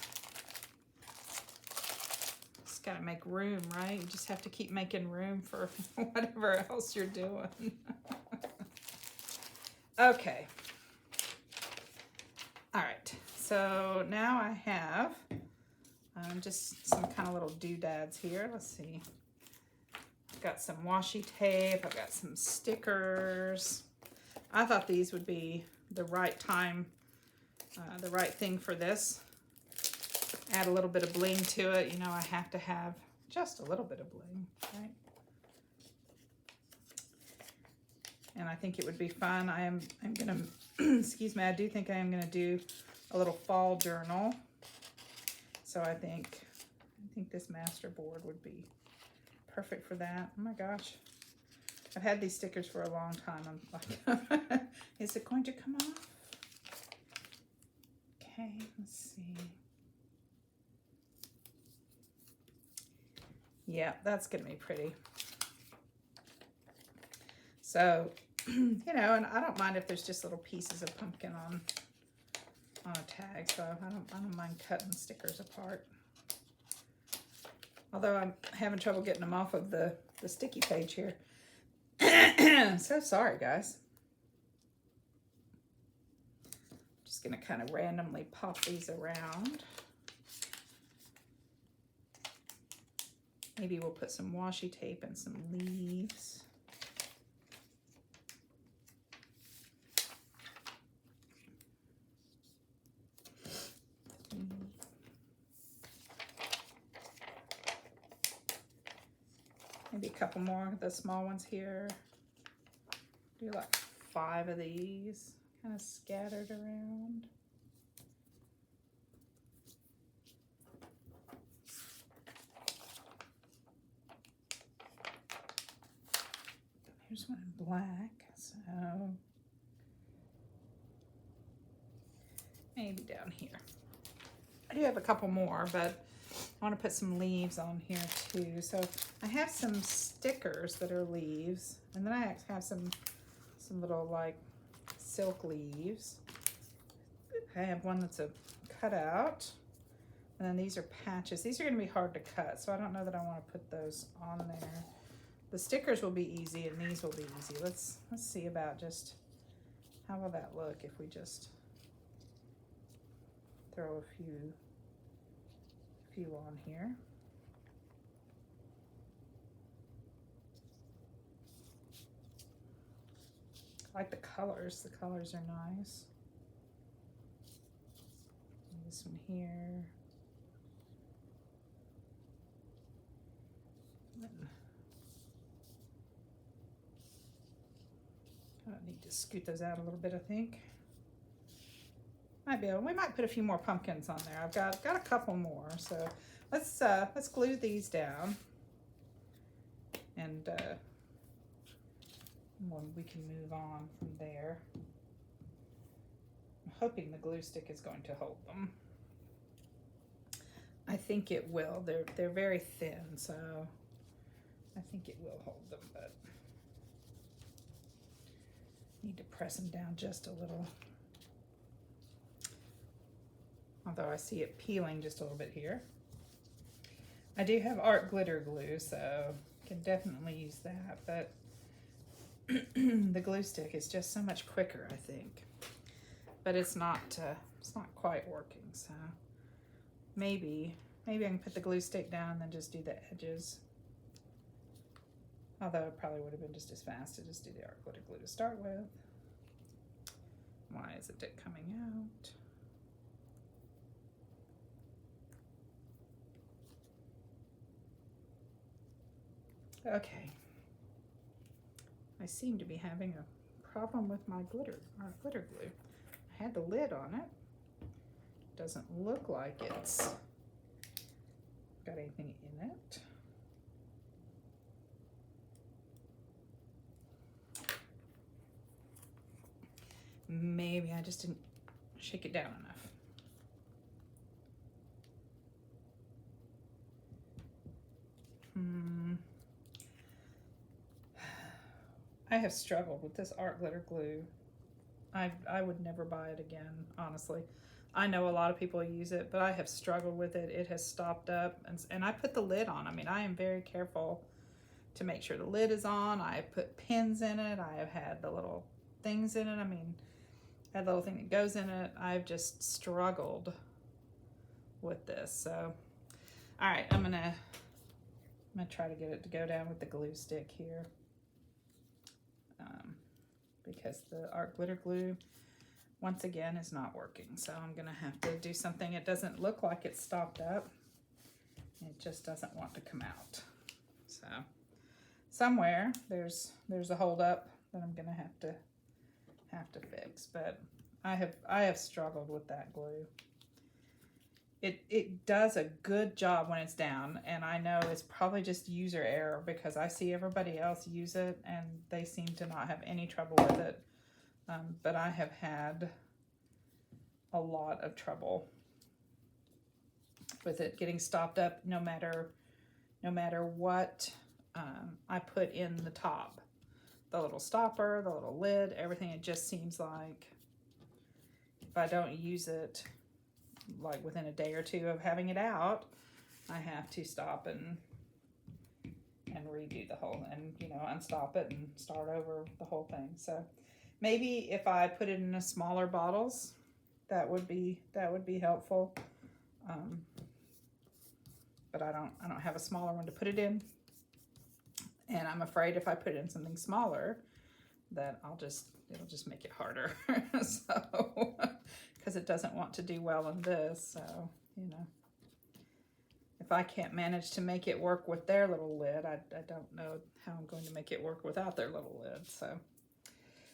Just gotta make room, right? You just have to keep making room for whatever else you're doing. Okay. All right, so now I have just some kind of little doodads here. Let's see. I've got some washi tape. I've got some stickers. I thought these would be the right time, the right thing for this. Add a little bit of bling to it. You know, I have to have just a little bit of bling, right? And I think it would be fun. I'm gonna, excuse me, I do think I am gonna do a little fall journal. So I think this Masterboard would be perfect for that. Oh my gosh. I've had these stickers for a long time. I'm like, is it going to come off? Okay, let's see. Yeah, that's gonna be pretty. So, you know, and I don't mind if there's just little pieces of pumpkin on a tag, so I don't mind cutting stickers apart. Although I'm having trouble getting them off of the sticky page here. So sorry, guys. Just gonna kind of randomly pop these around. Maybe we'll put some washi tape and some leaves. Maybe a couple more of the small ones here. Do like 5 of these, kind of scattered around. Here's one in black, so maybe down here. I do have a couple more, but I want to put some leaves on here too. So I have some stickers that are leaves, and then I have some little like silk leaves. I have one that's a cutout, and then these are patches. These are going to be hard to cut, so I don't know that I want to put those on there. The stickers will be easy, and these will be easy. Let's see about just how will that look if we just throw a few on here. I like the colors. The colors are nice. And this one here. I need to scoot those out a little bit, I think. Might be able, we might put a few more pumpkins on there. I've got a couple more, so let's glue these down, and we can move on from there. I'm hoping the glue stick is going to hold them. I think it will. They're very thin, so I think it will hold them, but need to press them down just a little. Although I see it peeling just a little bit here. I do have art glitter glue, so can definitely use that, but the glue stick is just so much quicker, I think. But it's not quite working, so maybe I can put the glue stick down and then just do the edges. Although it probably would have been just as fast to just do the art glitter glue to start with. Why isn't it coming out? Okay. I seem to be having a problem with my glitter glue. I had the lid on it. Doesn't look like it's got anything in it. Maybe I just didn't shake it down enough. I have struggled with this art glitter glue. I would never buy it again, honestly. I know a lot of people use it, but I have struggled with it. It has stopped up, and I put the lid on. I mean, I am very careful to make sure the lid is on. I have put pins in it. I have had the little things in it. I mean, that little thing that goes in it. I've just struggled with this. So, all right, I'm gonna try to get it to go down with the glue stick here. Because the art glitter glue, once again, is not working. So I'm going to have to do something. It doesn't look like it's stopped up. It just doesn't want to come out. So somewhere there's a hold up that I'm going to have to fix. But I have struggled with that glue. It does a good job when it's down, and I know it's probably just user error because I see everybody else use it and they seem to not have any trouble with it. But I have had a lot of trouble with it getting stopped up no matter what I put in the top. The little stopper, the little lid, everything. It just seems like if I don't use it like within a day or two of having it out, I have to stop and redo the whole, and unstop it and start over the whole thing. So maybe if I put it in a smaller bottles, that would be helpful. But I don't have a smaller one to put it in, and I'm afraid if I put it in something smaller, that it'll just make it harder. So because it doesn't want to do well in this. So, if I can't manage to make it work with their little lid, I don't know how I'm going to make it work without their little lid.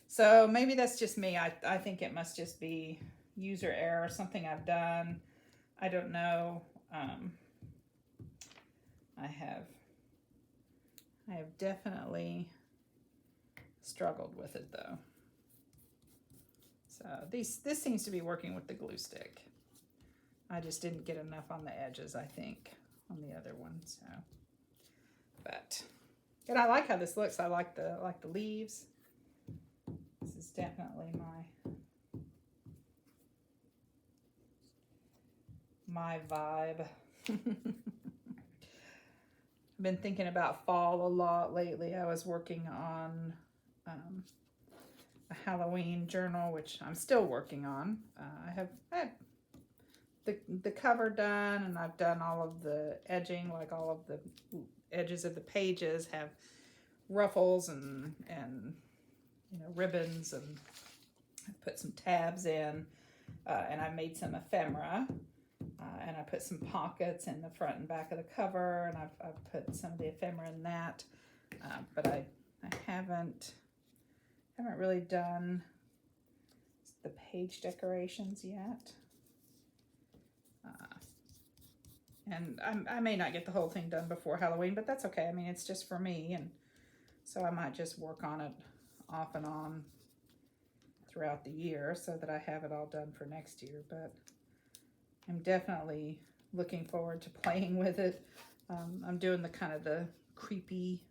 So maybe that's just me. I think it must just be user error, something I've done. I don't know. I have definitely struggled with it though. So this seems to be working with the glue stick. I just didn't get enough on the edges, I think, on the other one. So, and I like how this looks. I like the leaves. This is definitely my vibe. I've been thinking about fall a lot lately. I was working on a Halloween journal, which I'm still working on. I had the cover done, and I've done all of the edging, like all of the edges of the pages have ruffles and ribbons, and I put some tabs in, and I made some ephemera, and I put some pockets in the front and back of the cover, and I've put some of the ephemera in that, but I haven't really done the page decorations yet. And I may not get the whole thing done before Halloween, but that's okay. I mean, it's just for me, and so I might just work on it off and on throughout the year so that I have it all done for next year. But I'm definitely looking forward to playing with it. I'm doing the kind of creepy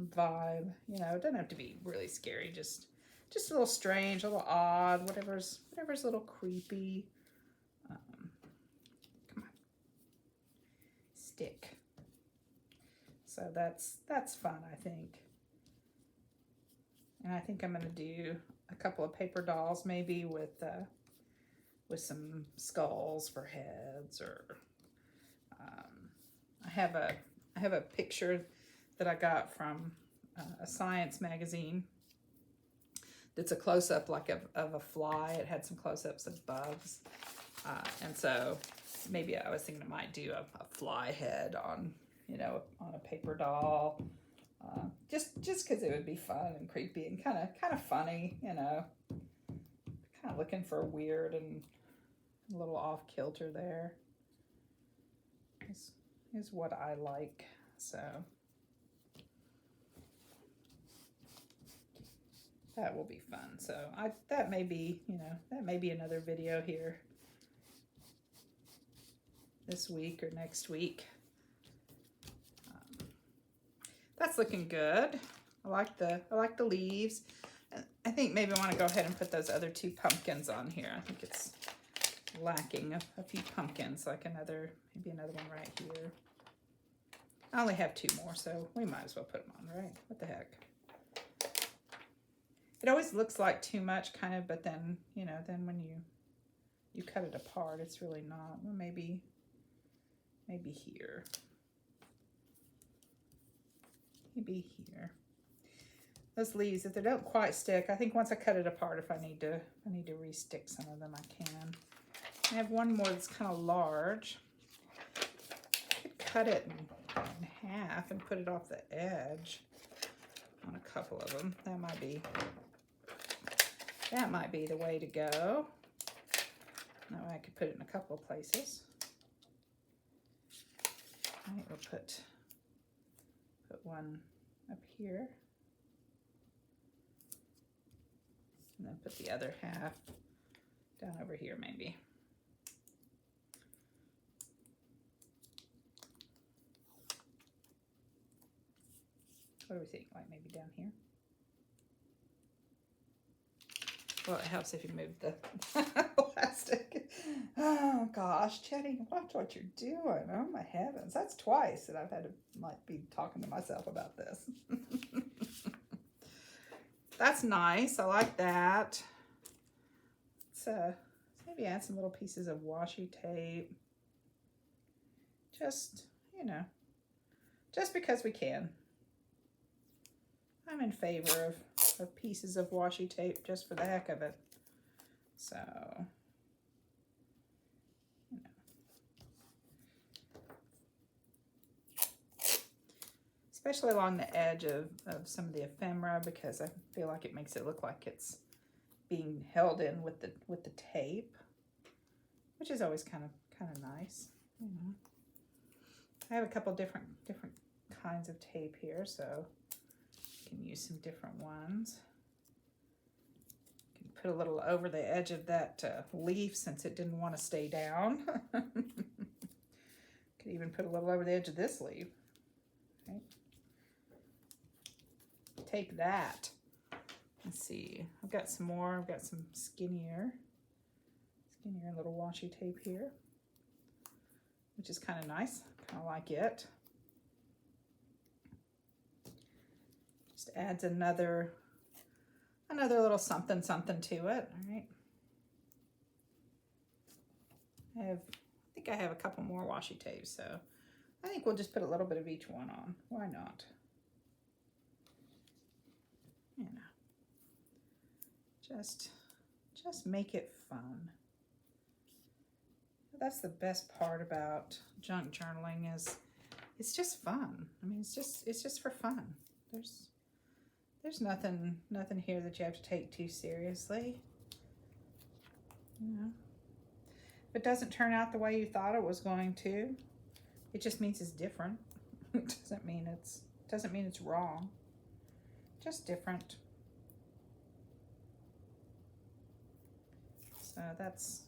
vibe. It doesn't have to be really scary, just a little strange, a little odd, whatever's a little creepy. Come on, stick. So that's fun, I think. And I think I'm gonna do a couple of paper dolls, maybe with some skulls for heads, or I have a picture that I got from a science magazine. That's a close-up like of a fly. It had some close-ups of bugs, and so maybe I was thinking I might do a fly head on a paper doll, just because it would be fun and creepy and kind of funny, kind of looking for a weird and a little off kilter there. Is what I like. So that will be fun. So that may be another video here. this week or next week. That's looking good. I like the leaves. I think maybe I want to go ahead and put those other 2 pumpkins on here. I think it's lacking a few pumpkins, like maybe another one right here. I only have 2 more, so we might as well put them on, right? What the heck? It always looks like too much, kind of, but then, you know, then when you cut it apart, it's really not. Well, maybe here. Maybe here. Those leaves, if they don't quite stick, I think once I cut it apart, if I need to re-stick some of them, I can. I have one more that's kind of large. I could cut it in half and put it off the edge on a couple of them. That might be the way to go. That way I could put it in a couple of places. I think we'll put one up here. And then put the other half down over here, maybe. What do we think? Like maybe down here? Well, it helps if you move the plastic. Oh gosh, Chetty, watch what you're doing. Oh my heavens, that's twice that I've had to like be talking to myself about this. That's nice. I like that. Let's maybe add some little pieces of washi tape. Just, you know, just because we can. I'm in favor of pieces of washi tape just for the heck of it. So, you know. Especially along the edge of some of the ephemera, because I feel like it makes it look like it's being held in with the tape, which is always kind of nice. You know. I have a couple different kinds of tape here, so you can use some different ones. You can put a little over the edge of that leaf since it didn't want to stay down. Could even put a little over the edge of this leaf. Okay. Take that. Let's see. I've got some more. I've got some skinnier little washi tape here, which is kind of nice. Kind of like it. Just adds another little something to it. All right. I think I have a couple more washi tapes, so I think we'll just put a little bit of each one on. Why not? You know, just make it fun. That's the best part about junk journaling is it's just fun. I mean, it's just for fun. There's nothing here that you have to take too seriously. You know, if it doesn't turn out the way you thought it was going to, it just means it's different. It doesn't mean it's wrong. Just different. So that's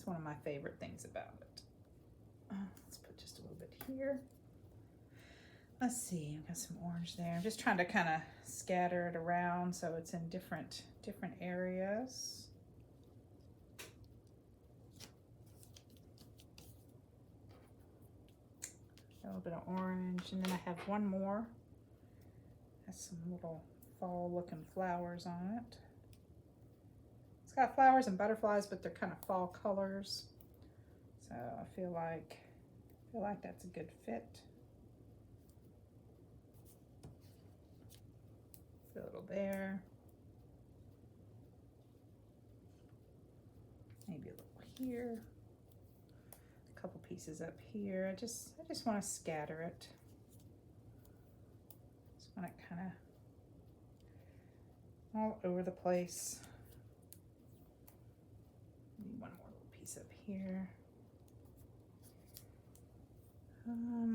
one of my favorite things about it. Let's put just a little bit here. Let's see, I've got some orange there. I'm just trying to kind of scatter it around so it's in different areas. A little bit of orange, and then I have one more. Has some little fall looking flowers on it. It's got flowers and butterflies, but they're kind of fall colors. So I feel like that's a good fit. Put a little there. Maybe a little here. A couple pieces up here. I just want to scatter it. Just want it kind of all over the place. Need one more little piece up here.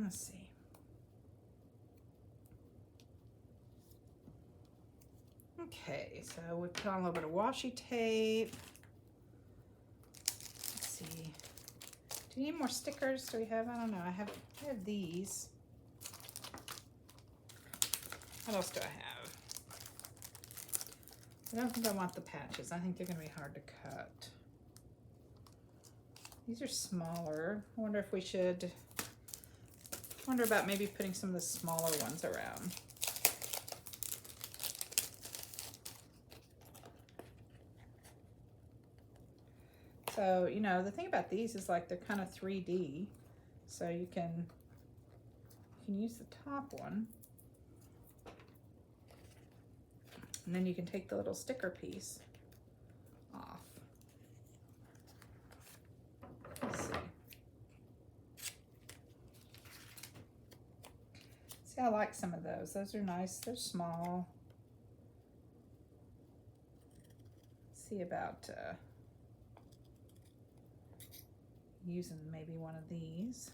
Let's see. Okay, so we put on a little bit of washi tape. Let's see. Do you need more stickers? Do we have? I don't know. I have these. What else do I have? I don't think I want the patches. I think they're going to be hard to cut. These are smaller. I wonder if we should, wonder about maybe putting some of the smaller ones around. So, you know, the thing about these is like they're kind of 3D. So you can use the top one. And then you can take the little sticker piece off. Let's see. See, I like some of those. Those are nice. They're small. Let's see about using maybe one of these.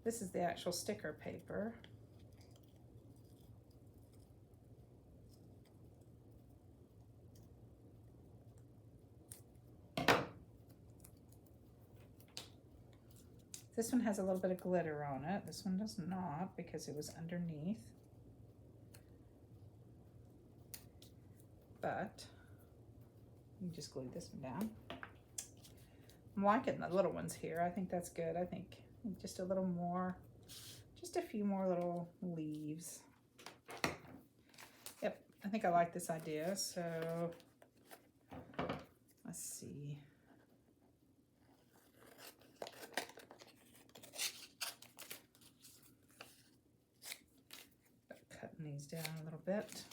This is the actual sticker paper. This one has a little bit of glitter on it. This one does not because it was underneath. But you just glue this one down. I'm liking the little ones here. I think that's good. I think just a little more, just a few more little leaves. Yep, I think I like this idea. So let's see. Cutting these down a little bit.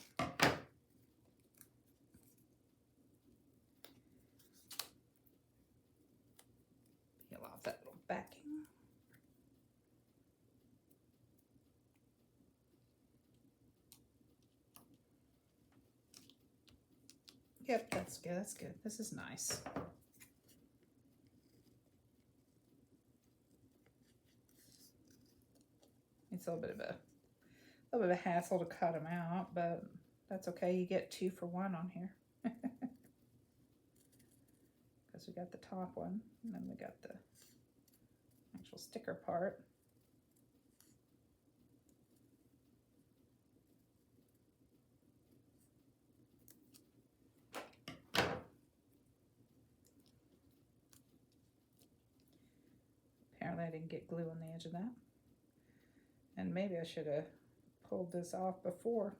Peel off that little backing. Yep, that's good. That's good. This is nice. It's a little bit of a hassle to cut them out, but that's okay. You get 2 for 1 on here. Because we got the top one, and then we got the actual sticker part. Apparently I didn't get glue on the edge of that. And maybe I should have pulled this off before.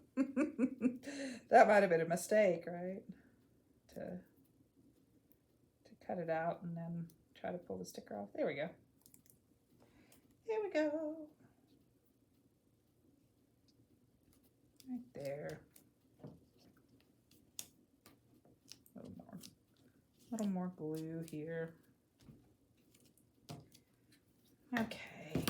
That might have been a mistake, right? To cut it out and then try to pull the sticker off. There we go. There we go. Right there. A little more glue here. Okay.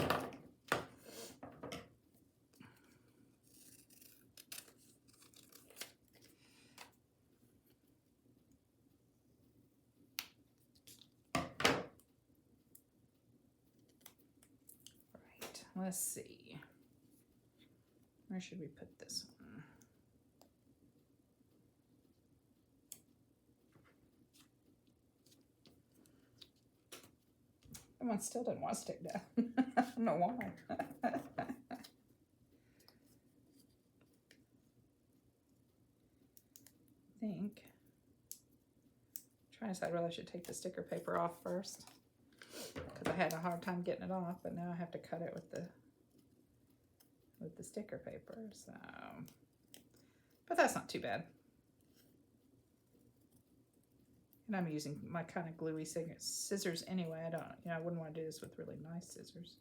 Let's see. Where should we put this one? That one still didn't want to stick down. I don't know why. I think. Trying to decide whether I should take the sticker paper off first. Because I had a hard time getting it off, but now I have to cut it with the sticker paper. So, but that's not too bad. And I'm using my kind of gluey scissors anyway. I wouldn't want to do this with really nice scissors,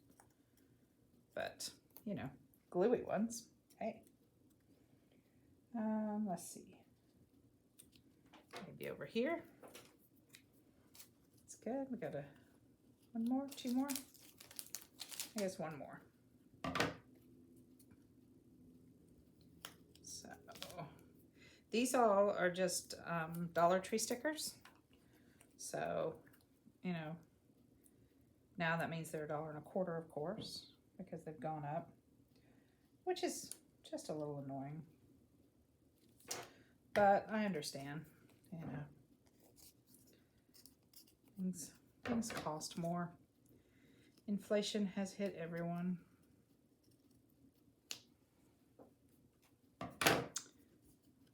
but you know, gluey ones. Hey, let's see. Maybe over here. It's good. We got one more, 2 more. I guess 1 more. So these all are just Dollar Tree stickers. So, you know, now that means they're $1.25, of course, because they've gone up, which is just a little annoying. But I understand, you know, things cost more. Inflation has hit everyone.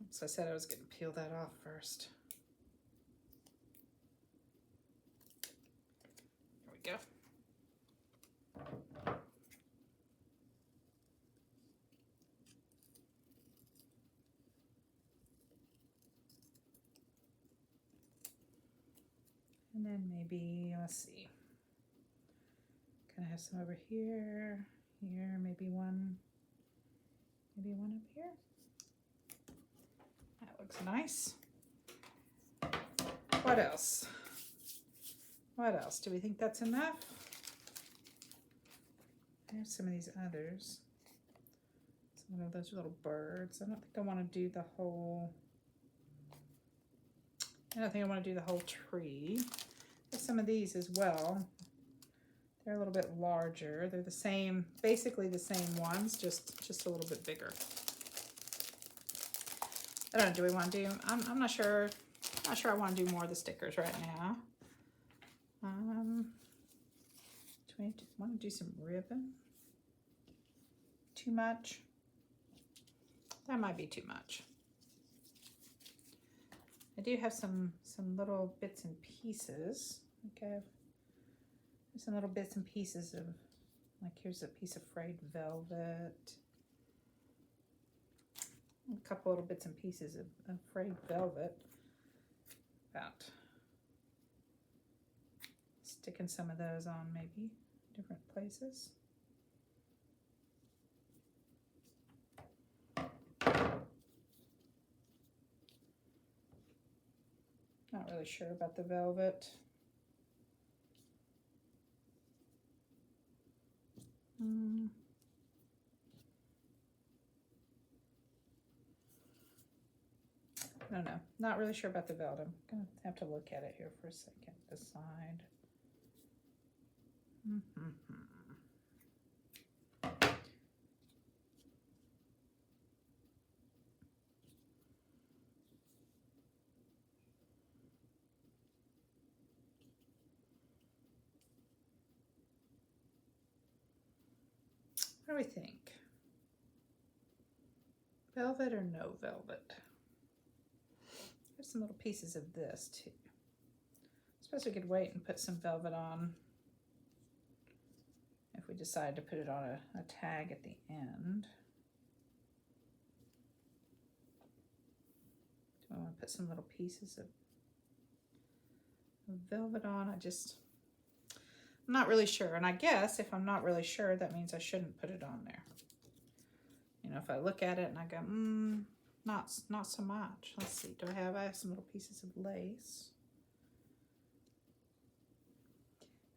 So I said I was going to peel that off first. There we go. And then maybe, let's see. Kind of have some over here, here, maybe one up here. That looks nice. What else? What else? Do we think that's enough? There's some of these others. Some of those little birds. I don't think I want to do the whole, tree. There's some of these as well. They're a little bit larger. They're the same, basically the same ones, just a little bit bigger. I don't know, do we want to do, I'm not sure. Not sure I want to do more of the stickers right now. Do we want to do some ribbon? Too much? That might be too much. I do have some little bits and pieces. Okay, there's some little bits and pieces of, like here's a piece of frayed velvet. A couple little bits and pieces of frayed velvet. About sticking some of those on maybe different places. Not really sure about the velvet. I don't know. Not really sure about the velvet. I'm going to have to look at it here for a second. Decide. What do we think? Velvet or no velvet? There's some little pieces of this too. I suppose we could wait and put some velvet on if we decide to put it on a tag at the end. Do I want to put some little pieces of velvet on? I'm not really sure. And I guess if I'm not really sure, that means I shouldn't put it on there. You know, if I look at it and I go, not so much. Let's see, I have some little pieces of lace.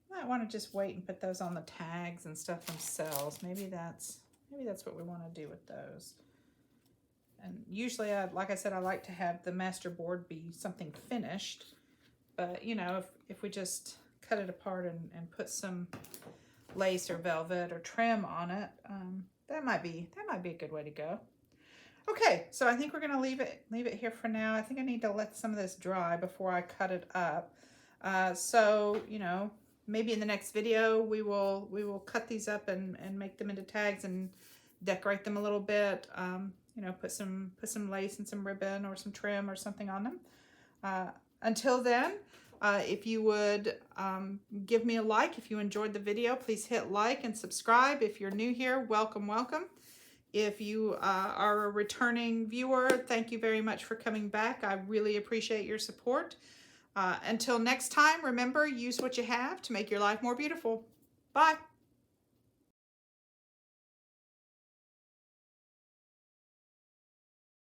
I might want to just wait and put those on the tags and stuff themselves. Maybe that's what we want to do with those. And usually, like I said, I like to have the Masterboard be something finished. But you know, if we just cut it apart and put some lace or velvet or trim on it, that might be a good way to go. Okay, so I think we're gonna leave it here for now. I think I need to let some of this dry before I cut it up. So you know, maybe in the next video we will cut these up and make them into tags and decorate them a little bit. You know, put some lace and some ribbon or some trim or something on them. Until then, if you would give me a like if you enjoyed the video, please hit like and subscribe. If you're new here, welcome, welcome. If you are a returning viewer, thank you very much for coming back. I really appreciate your support. Until next time, remember, use what you have to make your life more beautiful. Bye.